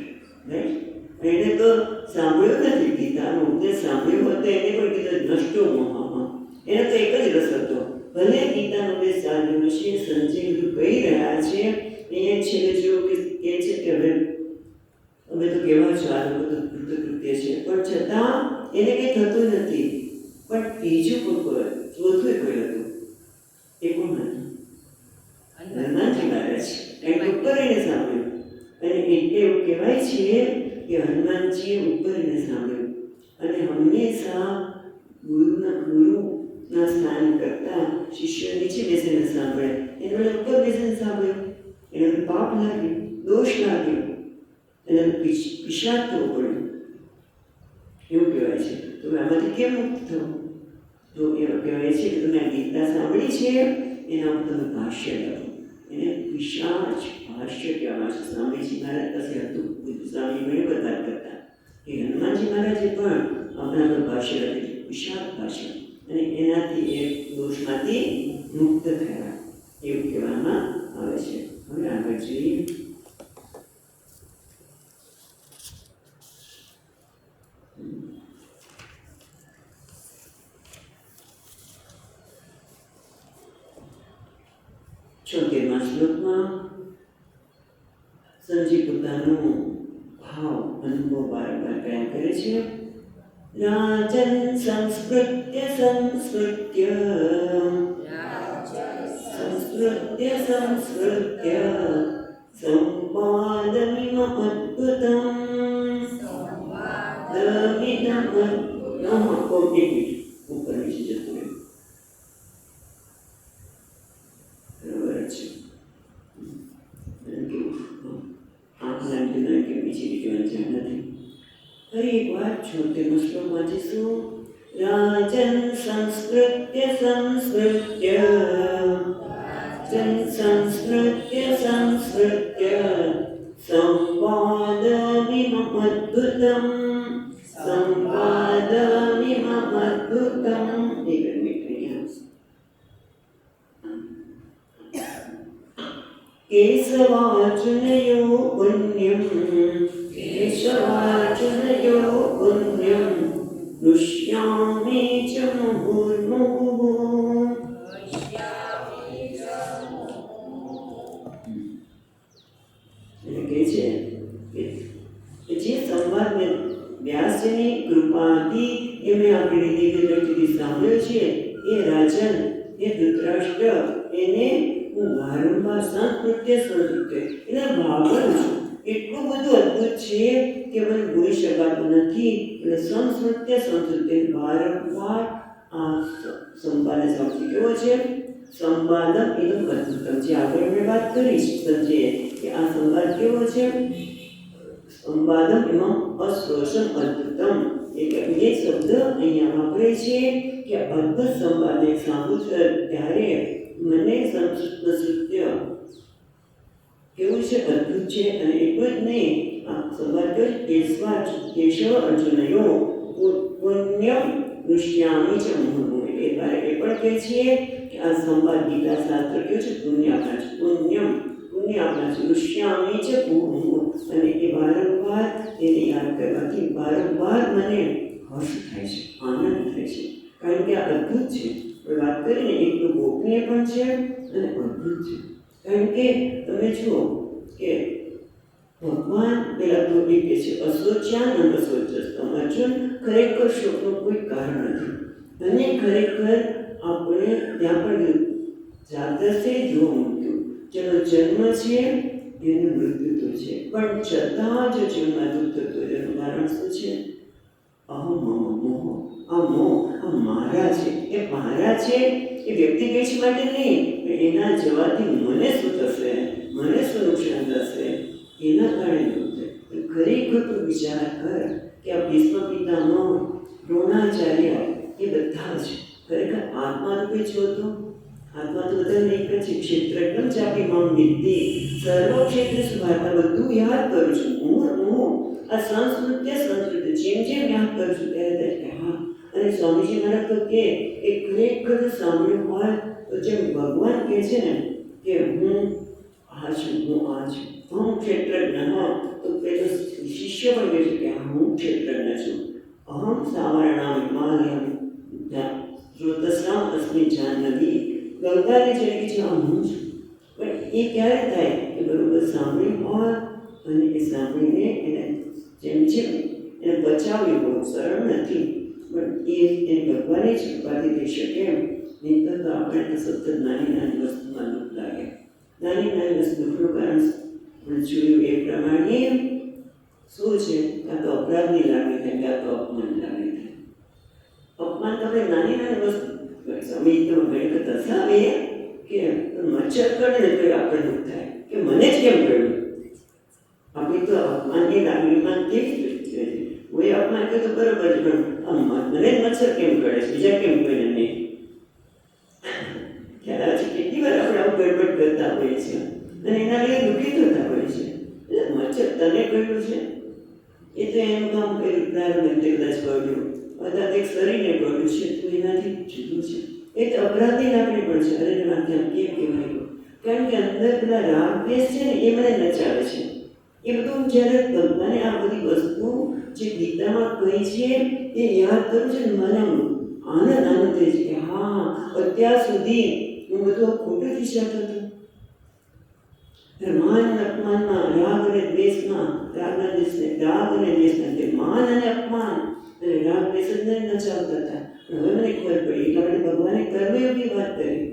રાઈટ? એને તો સાંભળ્યું નથી ગીતાનું ઉપદેશ સાંભળ્યો હતો, એને પણ કીધું નષ્ટો મોહ. એને તો એક જ રસ હતો. ભલે ગીતાનો ઉપદેશ સાંભળ્યો છે, સંજય બધું કહી રહ્યા છે. અહીંયા છેલ્લે જેવું કહે છે કે અમે તો કેવા છો, આ બધું કૃત્ય છે, પણ છતાં એને કંઈ થતું નથી. પણ ત્રીજું કોઈ, ચોથું કોઈ હતું. એ કોણ હતું? હનુમાનજી મહારાજ. એને ઉપર એને સાંભળ્યું. અને એટલે એવું કહેવાય છે કે હનુમાનજીએ ઉપર એને સાંભળ્યું. અને હંમેશા ગુરુના સ્થાન કરતાં શિષ્ય નીચે બેસીને સાંભળે. એને ઉપર બેસીને સાંભળ્યું. એને પાપ લાગ્યું, દોષ લાગ્યો, એને વિષાદ થવો પડ્યો. એવું કહેવાય છે. તો આમાંથી કેમ મુક્ત થવું? તો એવું કહેવાય છે કે તમે આ ગીતા સાંભળી છે, એના ઉપર તમે ભાષ્ય લખો. એને વિશાળ ભાષ્ય કહેવામાં છે. સ્વામીજી મહારાજ પાસે હતું. સ્વામી મને બધા કરતા કે હનુમાનજી મહારાજે પણ આપણા પર ભાષ્ય લખેલું, વિશાળ ભાષ્ય. અને એનાથી એ દોષમાંથી મુક્ત થયા એવું કહેવામાં આવે છે. હવે આગળ જોઈએ. છોતેરમા શ્લોકમાં સંજય પોતાનો ભાવ અનુભવ વારંવાર કયા કરે છે. રાજન સંસ્કૃત્ય સંવાદમિમ અદ્ભુતમ ઉપર નીચે જતું રહ્યું. 76મો શ્લોક વાંચીશું. રાજન સંસ્કૃત્ય સંસ્કૃત્ય સંસ્કૃત્ય સંવાદમિમમદ્ભુતમ સંવાદમિમમદ્ભુતમ. એક મિનિટ કેશવાર્જુનયો પુણ્યમ કેશવાર્જુનયો પુણ્યમ ऋष्यामि च मुहुर्मुहुः. એટલે કે છે કે જે સંવાદને વ્યાસજીની કૃપાથી એમણે આપણી દિવ્ય દ્રષ્ટિથી સાંભળ્યો છે, એ રાજન, એ ધૃતરાષ્ટ્ર, એને હું વારંવાર સંસ્કૃત્ય એના ભાગણ છું. એટલું બધું અદ્ભુત છે કે મને ભૂલી શકાતું નથી. એટલે સંસ્કૃત્ય વારંવાર આ સંવાદ સાંભળી કેવો છે. સંવાદમ એનું અદ્ભુતમ જે આગળ આપણે વાત કરી સમજીએ કે આ સંવાદ કેવો છે. સંવાદમ એમાં અસ્પૃશન અદ્ભુતમ એટલે એ શબ્દ અહીંયા વાપરે છે કે અદ્ભુત સંવાદને સાંભળું ત્યારે મને સંસ્કૃત્ય કેવું છે, અદ્ભુત છે. અને એટલું જ નહીં, આ સંવાદ કેશવ અર્જુનયો પુણ્યમ ઋષ્યામી ચ મુહુર્મુહુઃ. એ પણ કહે છે કે આ સંવાદ ગીતા શાસ્ત્ર કહ્યું છે પુણ્ય આપણા છે, પુણ્ય આપણા છે, ઋષ્યામી ચ મુહુર્મુહુઃ. અને એ વારંવાર એને યાદ કરવાથી વારંવાર મને હર્ષ થાય છે, આનંદ થાય છે. કારણ કે આ અદ્ભુત છે. વાત કરીને એક તો ગોપનીય પણ છે અને અદ્ભુત છે. કારણ કે તમે જુઓ કે ભગવાન પેલા તો એ કહે છે અશોચ્યાન અનશોચ્યસ્તમ. અર્જુન ખરેખર શોકનું કોઈ કારણ નથી. અને ખરેખર આપણે ત્યાં પણ જાતસે જોવા મૂક્યું. જેનો જન્મ છે એનું મૃત્યુ તો છે, પણ છતાં જો જીવનમાં દુઃખ થતું હોય એનું કારણ શું છે. અહમ મોહ. આ મોહ આ મારા છે, એ મારા છે. એ વ્યક્તિ કહે છે માટે નહીં, એના જવાથી મને શું થશે, મને શું નુકસાન થશે, એના કારણે ખરેખર તું વિચાર કર કે આ ભીષ્મ પિતામહ, દ્રોણાચાર્ય એ બધા જ ખરેખર આત્મારૂપે છો તો. આત્મા તો બધાને એક જ છે. ક્ષેત્ર એકદમ ચાપી મમ વિદ્ધિ સર્વ ક્ષેત્ર સુભાતા. બધું યાદ કરું છું હું આ સંસ્કૃત્ય જેમ જેમ યાદ કરું છું ત્યારે કે હા. અને સ્વામીજી મહારાજ તો કે એ ખરેખર સાંભળ્યું હોય તો જેમ ભગવાન કહે છે ને કે હું આ છું, હું આ છું, હું ક્ષેત્રજ્ઞ. હા, તો પેલો શિષ્ય પણ કહે છે કે હું ક્ષેત્રજ્ઞ છું. અહમ સાવરણામ હિમાલયમ શ્રોતસ્રામ અસ્મિ જાહ્નવી. ગંગાને જેને કે છે આ હું છું. પણ એ ક્યારે થાય કે બરોબર સાંભળ્યું હોય અને એ સાંભળીને એને જેમ જેમ એને બચાવ્યું બહુ સરળ નથી, પણ એ ભગવાને જ કૃપાથી થઈ શકે. નહીં તો આપણે તો સતત નાની નાની વસ્તુમાં દુઃખ લાગે. નાની નાની વસ્તુ દુઃખનું કારણ આપણે જોયું એ પ્રમાણે શું છે. કાં તો અપરાધની લાગણી થાય, કાં તો અપમાનની લાગણી થાય. અપમાન તો આપણે નાની નાની વસ્તુ સમીતમાં ઘણી વખત હસાવીએ કે મચ્છર કરે ને તો આપણે દુઃખ થાય કે મને જ કેમ કર્યું. આપણી તો અપમાનની લાગણીમાં કેવી રીતે કોઈ અપમાન કરે તો બરોબર છે, પણ મને જ મચ્છર કેમ કરે છે, બીજા કેમ કોઈને નહીં. ખ્યાલ આવે છે કેટલી વાર આપણે આવું ગડબડ કરતા હોઈએ છીએ અને એના લીધે દુઃખી થતા હોઈએ છીએ. એટલે મચ્છર તને કર્યું છે એ તો એનું કામ કર્યું, પ્રારંભ કદાચ કર્યું, અથવા એક શરીરને કર્યું છે તો એનાથી જુદું છે. એ તો અપરાધની લાગણી પણ છે. અરે મારે કેમ કહેવાય, કારણ કે અંદર પેલા રાગ દ્વેષ છે ને એ મને નચાવે છે. એ બધું જ્યારે ભગવાને આ બધી વસ્તુ જે ગીતામાં કહી છે એ યાદ કરું છે ને મને આનંદ થાય છે કે હા અત્યાર સુધી હું બધું ખોટું વિચારતો હતો. માન અને અપમાનમાં, રાગ અને દ્વેષમાં, રાગ અને દ્વેષને માન અને અપમાન અને રાગ દ્વેષ જ નચાવતા હતા. હવે મને ખબર પડી એટલે આપણે ભગવાને કર્મયોગની વાત કરી.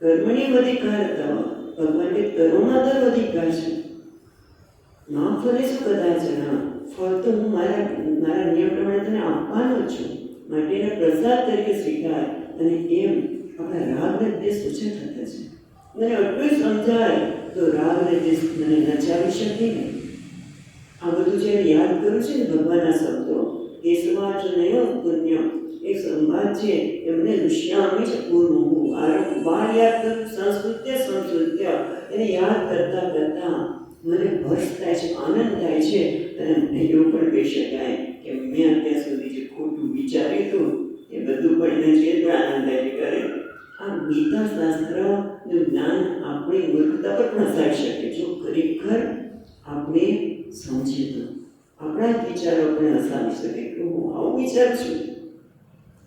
કર્મની અધિકારતા ભગવાન કે કર્મમાં તો અધિકાર છે. ના ફલે શું કદાચ ફળ તો હું મારા નિયમ પ્રમાણે તને આપવાનો જ છું, માટેના પ્રસાદ તરીકે સ્વીકાર. અને એમ આપણા રાગ અને દ્વેષ ઓછા થતા છે. મને આટલું સમજાય તો રાગ અને દ્વેષ મને નચાવી શકે ને. આ બધું જ્યારે યાદ કરું છે ને ભગવાનના શબ્દો કેશવાર્જુનયો પુણ્ય એ સંવાદ છે એમને ઋષ્યામી છે પૂર્વ વારંવાર યાદ કરું સંસ્કૃત્ય એને યાદ કરતા કરતા મને હર્ષ થાય છે, આનંદ થાય છે અને એવું પણ કહી શકાય કે મેં અત્યાર સુધી જે ખોટું વિચાર્યું હતું એ બધું પણ એને જે પણ આનંદ કરે. આ ગીતા શાસ્ત્રનું જ્ઞાન આપણી મૂર્ખતા પર પણ હસાવી શકે જો ખરેખર આપણે સમજીએ તો. આપણા જ વિચારો આપણે હસાવી શકે કે હું આવું વિચારું છું.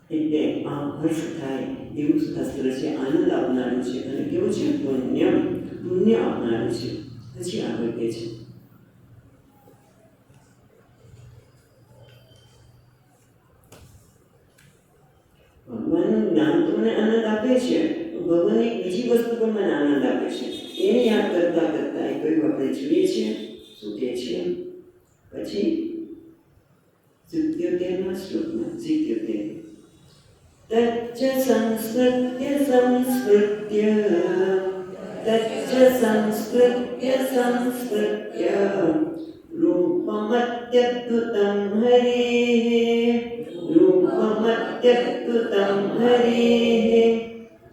એટલે આ હર્ષ થાય એવું શાસ્ત્ર છે, આનંદ આપનારું છે અને કેવું છે પુણ્ય આપનારું છે. પછી આગળ કહે છે ભગવાનનું જ્ઞાન તો મને આનંદ આપે છે, ભગવાન એક બીજી વસ્તુ પણ મને આનંદ આપે છે. એને યાદ કરતા કરતા એ કયું આપણે જોઈએ છીએ શું કહે છે પછી 77મા શ્લોકમાં 77 તચ્ચ સંસ્કૃત્ય રૂપમત્યદ્ભુતં હરેઃ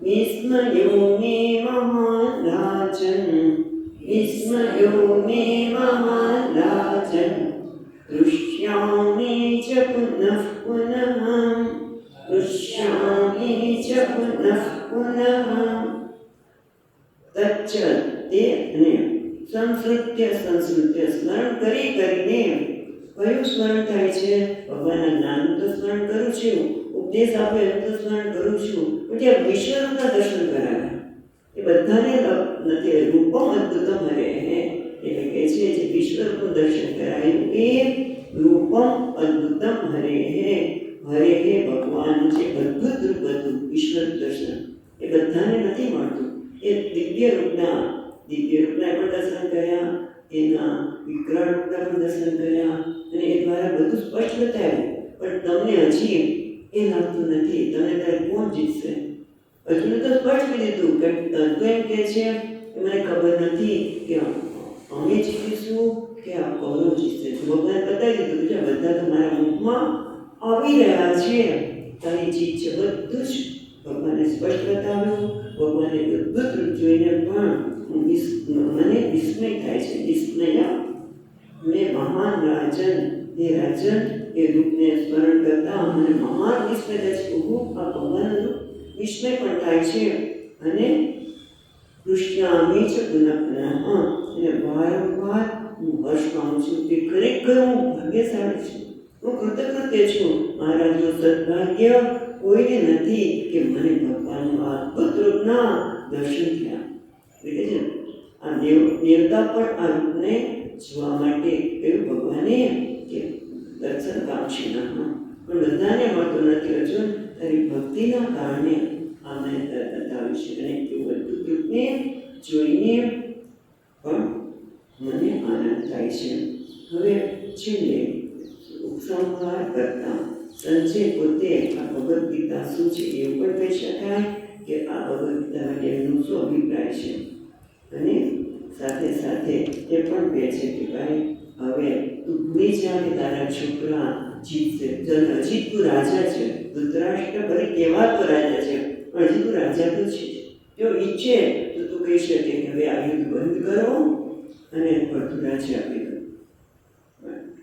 વિસ્મયો મે મહાન રાજન દૃશ્યામિ ચ પુનઃ તચ્ચ તે અને સંસ્કૃત્ય સ્મરણ કરીને કયું સ્મરણ થાય છે? ભગવાનના જ્ઞાનનું તો સ્મરણ કરું છું, ઉપદેશ આપે એનું તો સ્મરણ કરું છું, પણ ત્યાં વિશ્વરૂપના દર્શન કરાવ્યા એ બધાને નથી. રૂપમ અદ્ભુતમ હરેઃ એટલે કહે છે જે વિશ્વરૂપનું દર્શન કરાયું એ રૂપમ અદ્ભુતમ હરેઃ ભગવાનનું જે અદ્ભુત રૂપ હતું ઈશ્વર દર્શન એ બધાને નથી મળતું. એ દિવ્ય રૂપના પણ દર્શન કર્યા, એના વિકરાળ રૂપના પણ દર્શન કર્યા અને એ દ્વારા બધું સ્પષ્ટ બતાવ્યું. પણ તમને હજી એ લાગતું નથી. તમને ત્યારે કોણ જીતશે? હજુ તો સ્પષ્ટ કીધું કે તો એમ કહે છે કે મને ખબર નથી કે અમે જીતીશું કે આ કૌરવ જીતશે. ભગવાન બતાવી દીધું કે બધા તમારા મુખમાં આવી રહ્યા છે, તારી જીત છે. બધું જ ભગવાને સ્પષ્ટ બતાવ્યું. ભગવાને અદ્ભુત રૂપ જોઈને પણ મને વિસ્મય થાય છે. વિસ્મય મેં મહાન રાજન એ રૂપને સ્મરણ કરતા મને મહાન વિસ્મય થાય છે. આ ભગવાનનું વિસ્મય પણ થાય છે અને કૃષ્ણામી ચ પુનઃ અને વારંવાર હું હર્ષ પામું છું કે ખરેખર હું ભાગ્યશાળી છું, હું કૃતજ્ઞ છું. મારા જો સદભાગ્ય કોઈને નથી કે મને ભગવાનનું અદ્ભુત રૂપના દર્શન થયા. એટલે છે આ દેવતા પણ આ રૂપને જોવા માટે કહ્યું ભગવાને કે દર્શન કામશી પણ બધાને મળતું નથી. અર્જુન તારી ભક્તિના કારણે આ મેં બતાવ્યું છે અને એવું અદ્ભુત રૂપને જોઈને પણ મને આનંદ થાય છે. હવે છેલ્લે ઉપસંહાર કરતા સંજય પોતે આ ભગવદ્ ગીતા શું છે એવું પણ કહી શકાય કે આ ભગવદ્ ગીતા માટે એમનું શું અભિપ્રાય છે અને સાથે સાથે એ પણ કહે છે કે ભાઈ હવે તું ભૂલી જા કે તારા છોકરા જીતશે. હજી તું રાજા છે. ધૃતરાષ્ટ્ર ભલે કહેવાતો રાજા છે પણ હજી તું રાજા તો છે. જો ઈચ્છે તો તું કહી શકે કે હવે આ યુદ્ધ બંધ કરો અને બધું રાજ્ય આપી દો.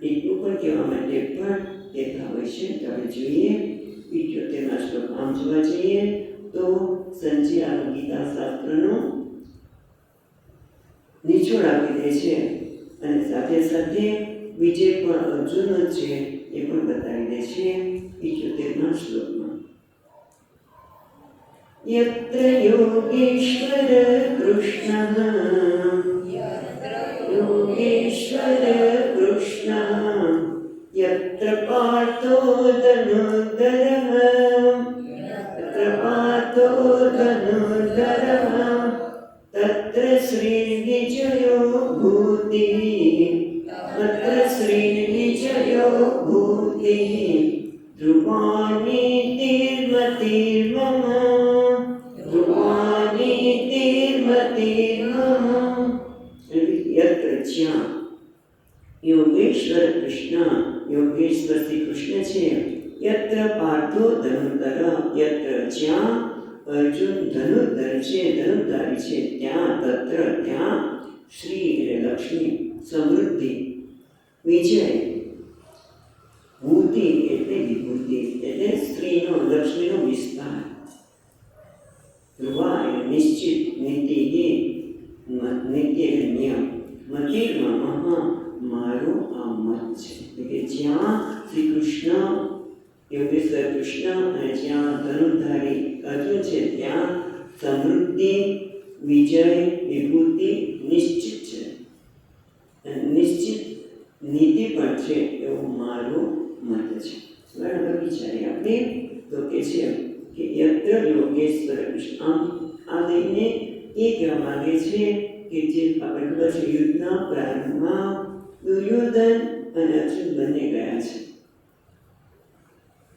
એટલું પણ કહેવા માટે પણ કહેતા હોય છે. તો આપણે જોઈએ 78મા શ્લોક આમ જોવા જઈએ તો સંજય આ ગીતા શાસ્ત્રનો નિચોડ આપી દે છે અને સાથે સાથે બીજે પણ અર્જુન છે એ પણ બતાવી દે છે 78મા શ્લોકમાં. યત્ર યોગેશ્વર કૃષ્ણ યત્ર પાર્થો ધનુર્ધરઃ તત્ર શ્રી વિજયો ભૂતિઃ ધ્રુવાનીતિર્મતિર્મમ યત્ર જ્યાં યોગેશ્વર કૃષ્ણ યોગેશ્વર શ્રી કૃષ્ણ છે. યત્ર પાર્થો ધનુર્ધર, યત્ર જ્યાં અર્જુન ધનુર્ધર છે, ધનુર્ધારી છે, ત્યાં તત્ર ત્યાં શ્રી એટલે લક્ષ્મી, સમૃદ્ધિ, વિજય, ભૂતિ એટલે વિભૂતિ એટલે સ્ત્રીનો લક્ષ્મીનો વિસ્તાર, ધ્રુવા એટલે નિશ્ચિત, નીતિ નિત્ય એટલે નિયમ, મતિર્મમ મારો આ મત છે. એટલે કે જ્યાં શ્રી કૃષ્ણ યોગેશ્વર કૃષ્ણ અને જ્યાં ધનુર્ધારી અર્જુન છે ત્યાં સમૃદ્ધિ, વિજય, વિભૂતિ નિશ્ચિત છે, નિશ્ચિત નીતિ પણ છે એવો મારો મત છે. બરાબર વિચારીએ આપણે તો કે છે કે યત્ર યોગેશ્વર કૃષ્ણ, આ લઈને એ કહેવા માગે છે કે જે આપણે ખબર છે યુદ્ધના પ્રારંભમાં દુર્યોધન અને અર્જુન બંને ગયા છે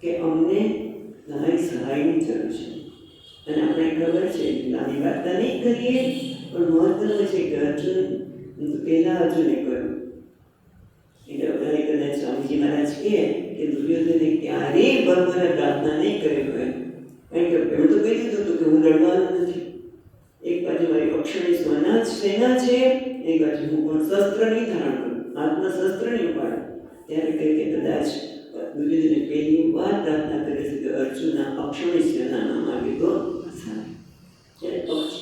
કે અમને તમારી સહાયની જરૂર છે. અને આપણે ખબર છે નાની વાર્તા નહીં કરીએ પણ મહત્વનું છે કે અર્જુન પહેલા અર્જુને કહ્યું એટલે આપણે કદાચ સ્વામીજી મહારાજ કહે કે દુર્યોધને ક્યારેય ભગવાનને પ્રાર્થના નહીં કરી હોય, કારણ કે એમ તો કહી દીધું હતું કે હું લડવાનું નથી. એક બાજુ મારી અક્ષણી સેના છે, એક બાજુ હું પણ શસ્ત્ર નહીં ધારણ કરું, હાથમાં શસ્ત્ર નહીં ઉપાડું. ત્યારે કહે કે કદાચ દુર્યોધને પહેલી વાર પ્રાર્થના કરે છે કે અર્જુનના અક્ષણી સેનાના માગે તો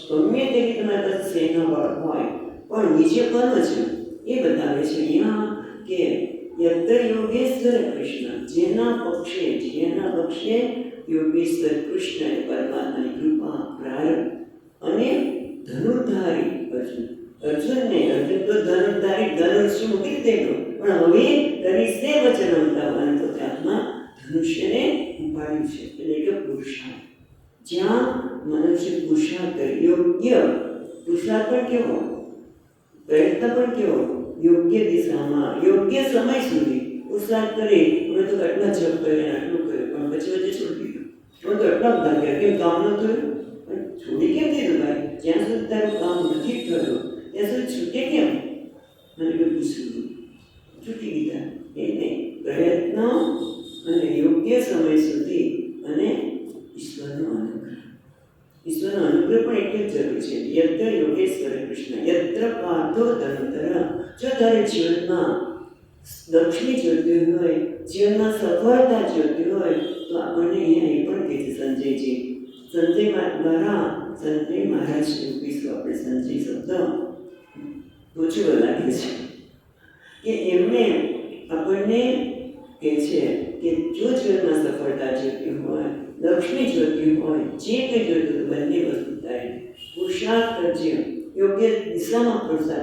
ગમે તેવી તમારી પાસે સેના બળ હોય પણ વિજય કોનો છે એ બતાવે છે અહીંયા કે યત્ર યોગેશ્વર કૃષ્ણ, જેના પક્ષે યોગેશ્વર કૃષ્ણ પરમાત્માની કૃપા પ્રારંભ અને ધનુર્ધારી અર્જુન તો ધનુર્ધારી ધનુષ્ય મૂકી દીધેલો, પણ હવે ધનુષ્ય વચન ઉતારવાનું તો ત્યાંમાં ધનુષ્યને ઉપાડ્યું છે. એટલે કે પુરુષાર્થ, જ્યાં મનુષ્ય પુરુષાર્થ કરે, યોગ્ય પુરુષાર્થ પણ કેવો, પ્રયત્ન પણ કેવો, યોગ્ય દિશામાં યોગ્ય સમય સુધી પુરુષાર્થ કરે. અમે તો આટલા જપ કરે આટલું કર્યું પણ પછી વચ્ચે છોડી દીધું, હું તો આટલા બધા કર્યા, કેમ કામ ન થયું? પણ છોડી કેમ દીધું ભાઈ? જ્યાં સુધી તારું કામ નથી થયું ત્યાં સુધી છૂટે કેમ? મને કોઈ પૂછ્યું, છૂટી દીધા. એને પ્રયત્ન અને યોગ્ય સમય સુધી અને ઈશ્વરનો અનુગ્રહ પણ એટલું જ જરૂર છે. યત્ર યોગેશ્વર કૃષ્ણ, યત્ર પાર્થો ધનુર્ધર. જો તારે જીવનમાં લક્ષ્મી જોતી હોય, જીવનમાં સફળતા જોતી હોય તો આપણને અહીંયા એ પણ કહે છે સંજયજી, સંજય મહારાજને કહીશું આપણે. સંજય શબ્દ ઓછો લાગે છે કે એમને આપણને કહે છે કે જો જીવનમાં સફળતા જોતી હોય, લક્ષ્મી જોતી હોય, જે કંઈ જોતું હોય બંને વસ્તુ થાય. પુરુષાર્થ કરજે, યોગ્ય દિશામાં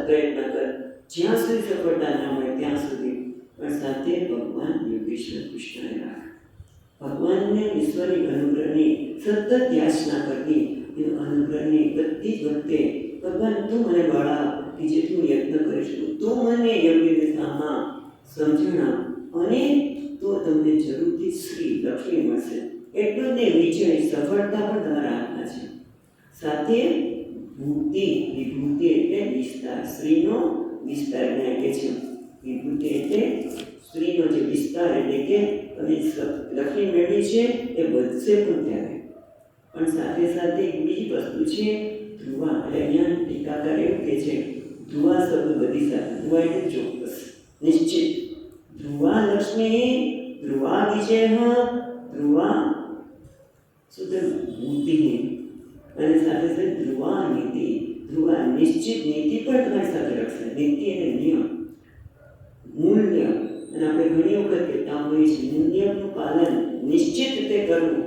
પ્રયત્ન કર, જ્યાં સુધી સફળતા ના મળે ત્યાં સુધી, પણ સાથે ભગવાન યોગેશ્વર કૃષ્ણને રાખ. ભગવાનને ઈશ્વરની અનુગ્રહની સતત યાચના કરવી, એનું અનુગ્રહની બધી જ વખતે ભગવાન તું મને બળ આપ કે જેટલું યત્ન કરીશું, તું મને યોગ્ય દિશામાં સમજણ અને તો તમને જરૂરથી શ્રી લક્ષ્મી મળશે. એટલું જ નહીં, વિજય સફળતા પણ તમારા હાથમાં છે. સાથે વિભૂતિ એટલે વિસ્તાર, સ્ત્રીનો વિસ્તાર એને કહે છે. વિભૂતિ એટલે સ્ત્રીનો જે વિસ્તાર, એટલે કે તમે લક્ષ્મી મેળવી છે એ વધશે પણ ત્યારે. પણ સાથે સાથે એક બીજી વસ્તુ છે ધ્રુવા. એટલે અહીંયા ટીકાકાર એવું કહે છે ધ્રુવા શબ્દ બધી સાથે, ધ્રુવા એટલે ચોક્કસ, નિશ્ચિત. ધ્રુવા લક્ષ્મી, ધ્રુવા વિજય, ધ્રુવા શુદ્ધ બુદ્ધિ અને સાથે સાથે ધ્રુવા નીતિ. ધ્રુવા નિશ્ચિત નીતિ પણ તમારી સાથે રખશે. નીતિ એટલે નિયમ, મૂલ્ય. અને આપણે ઘણી વખત કહેતા હોઈએ છીએ નિયમનું પાલન નિશ્ચિત રીતે કરવું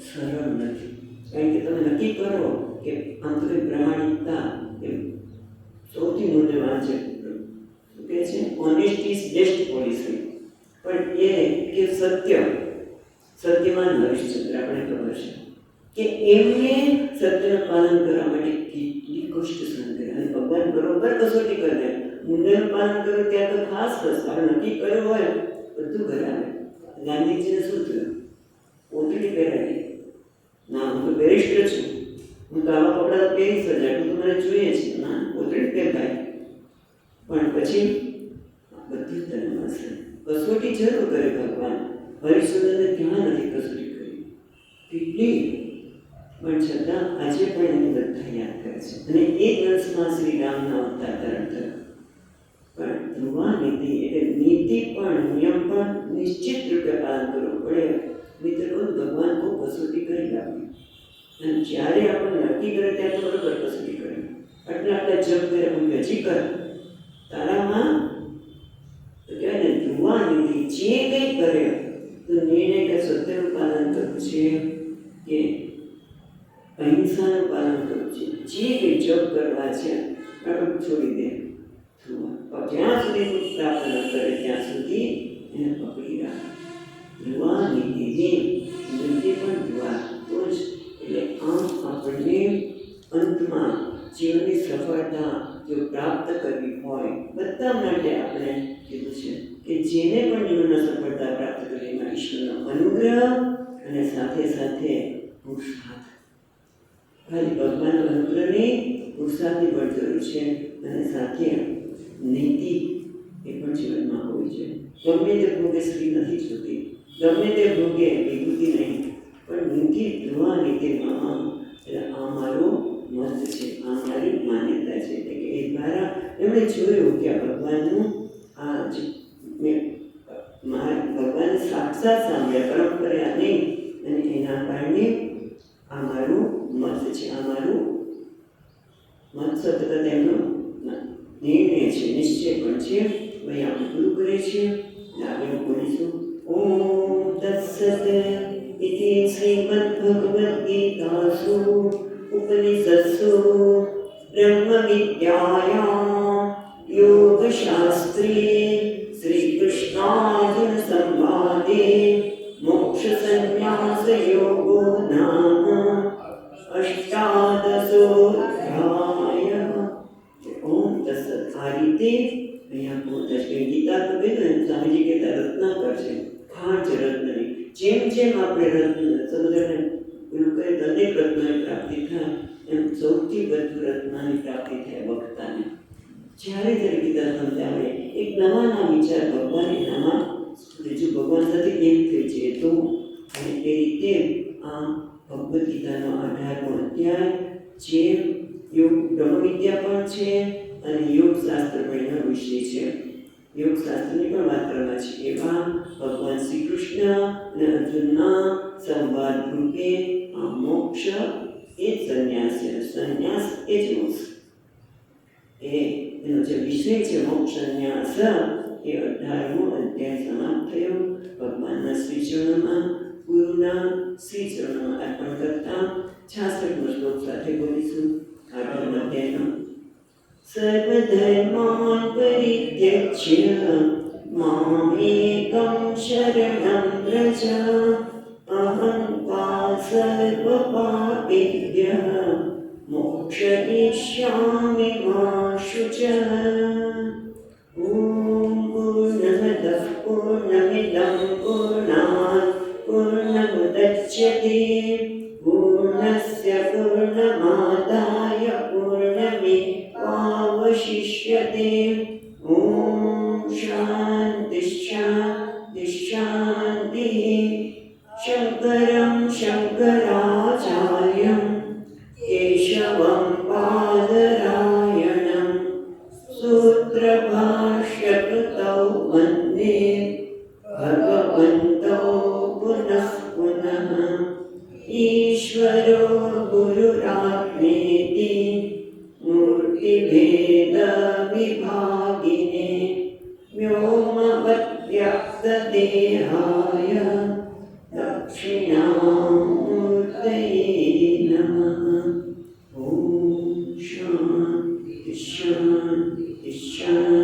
સરળ નથી. કારણ કે તમે નક્કી કરો કે આમ તો કંઈ પ્રમાણિકતા એ સૌથી મૂલ્યવાન છે. શું કહે છે? Honesty is best policy. પણ એ કે સત્યવાન હરિશ્ચંદ્ર આપણે ખબર છે કે એમને સત્યનું પાલન કરવા માટે કેટલી કષ્ટ સહન કર્યા. અને ભગવાન બરોબર કસોટી કરી દે. મૂલ્યનું પાલન કરો ત્યાં તો ખાસ આપણે નક્કી કર્યું હોય બધું કરાવે. ગાંધીજીને શું થયું? ઓતડી પહેરાવી. ના, હું તો બેરિસ્ટર છું, હું તો આવા કપડાં પહેરીશ જ, આટલું તો મને જોઈએ છે. ના, ઓતડી પહેરાય. પણ પછી બધું તને મળશે. કશું કસોટી જરૂર કરે ભગવાન. હરિશ્ચંદ્રને ત્યાં નથી કસોટી કરી કેટલી, પણ છતાં આજે પણ એને બધા યાદ કરે છે. અને એ વર્ષમાં શ્રી રામના અવતાર ધારણ થયો. પણ ધ્રુવા નીતિ એટલે નીતિ પણ નિયમ પણ નિશ્ચિત રૂપે પાલન કરવું પડે. મિત્રો ભગવાન બહુ કસોટી કરી આપી, અને જ્યારે આપણે નક્કી કરે ત્યાં તો બરોબર કસોટી કરે. આટલા જપ કરે હું હજી કર તારામાં તો કહેવાય ને ધ્રુવા નીતિ જે કંઈ કરે તો નિર્ણય કે સત્યનું પાલન કરવું છે કે અહિંસાનું પાલન કરવું છે, જે કંઈ જપ કરવા છે આપણે છોડી દે. જ્યાં સુધી તું પ્રાપ્ત ન કરે ત્યાં સુધી એને પકડી રાખ. ધ્રુવા નીતિ નીતિ પણ ધ્રુવા તો જ. એટલે આમ આપણને અંતમાં જીવનની સફળતા જો પ્રાપ્ત કરવી હોય, બધા માટે આપણે કીધું છે કે જેને પણ જીવનમાં સફળતા પ્રાપ્ત કરવી એમાં ઈશ્વરનો અનુગ્રહ અને સાથે સાથે પુરુષાર્થ. ખાલી ભગવાનનો અનુગ્રહ નહીં, પુરુષાર્થની પણ જરૂર છે, અને સાથે નીતિ એ પણ જીવનમાં હોવી જોઈએ. ગમે તે ભોગે સ્ત્રી નથી જોતી, ગમે તે ભોગે વિભૂતિ નહીં, પણ નીતિ ધ્રુવા નીતિમાં એટલે આ મારો મત છે, આ મારી માન્યતા છે. એટલે કે એ દ્વારા એમણે જોયું કે આ ભગવાનનું આ જ ભગવાન સાક્ષાત સાંભળ્યા, પરંપરા નહીં, અને એના કારણે આ મારું મત છે, આ મારું મત સતત એમનો નિર્ણય છે, નિશ્ચય પણ છે. ભાઈ આપણે પૂરું કરે છે, આગળ બોલીશું. ઓમ તત્સત ઇતિ શ્રીમદ્ભગવદ્ગીતાસુ ઉપનિષત્સુ બ્રહ્મવિદ્યાયાં યોગશાસ્ત્રે શ્રીકૃષ્ણાર્જુન સંવાદે મોક્ષસંન્યાસયોગો નામ અષ્ટાદશોऽધ્યાયઃ. ઓમ તત્સત. આ રીતે અહીંયા પોતે ગીતા તો કીધું ને, સ્વામીજી કહેતા રત્નાકર છે, ખાંડ છે રત્નની. જેમ જેમ આપણે રત્ન સમુદ્રને પેલું કહે દરેક રત્નની પ્રાપ્તિ થાય, એમ સૌથી વધુ રત્નની પ્રાપ્તિ થાય વક્તાને. જ્યારે જ્યારે ગીતા સમજાવે એક નવા વિચાર ભગવાન એનામાં બીજું ભગવાન સાથે એમ થઈ છે. તો અને એ રીતે આ ભગવદ્ ગીતાનો 18મો અધ્યાય જે યોગ બ્રહ્મવિદ્યા પણ છે અને યોગશાસ્ત્ર પણ એનો વિષય છે. યોગશાસ્ત્રની પણ માત્રામાં છે. એવા ભગવાન શ્રી કૃષ્ણ અને અર્જુનના સંવાદ રૂપે આ મોક્ષ એ જ સંન્યાસ છે, સંન્યાસ એ જ મોક્ષ. એનો જે વિષય છે મોક્ષ સંન્યાસ, એ 18મો અધ્યાય સમાપ્ત થયો. ભગવાનના શ્રીચરણોમાં, ગુરુના શ્રીચરણોમાં અર્પણ કરતા 66મો શ્લોક સાથે બોલીશું. 18મો અધ્યાયનો. સર્વધર્માન પરિત્યજ્ય મામેકં શરણં વ્રજ અહં ત્વા સર્વપાપેભ્યઃ મોક્ષયિષ્યામિ મા શુચઃ. ઓમ પૂર્ણમદઃ પૂર્ણમિદં પૂર્ણાત પૂર્ણમુદચ્યતે પૂર્ણસ્ય પૂર્ણમાદાય પૂર્ણમેવાવશિષ્યતે. ઓમ શાંતિ શાંતિ શાંતિ. શંકરં શંકરાચાર્યં કેશવં પાદરાયણં સૂત્રભાષ્યકૃતૌ વંદે ભગવन्तौ પુનઃ પુનઃ. ઈશ્વરો ગુરુરાત્મેતિ મૂર્તિભેદ વિભાગિને વ્યોમવદ્વ્યક્તદેહાય દક્ષિણામૂર્તયે નમઃ. ઓમ શાંતિ શાંતિ શાંતિ.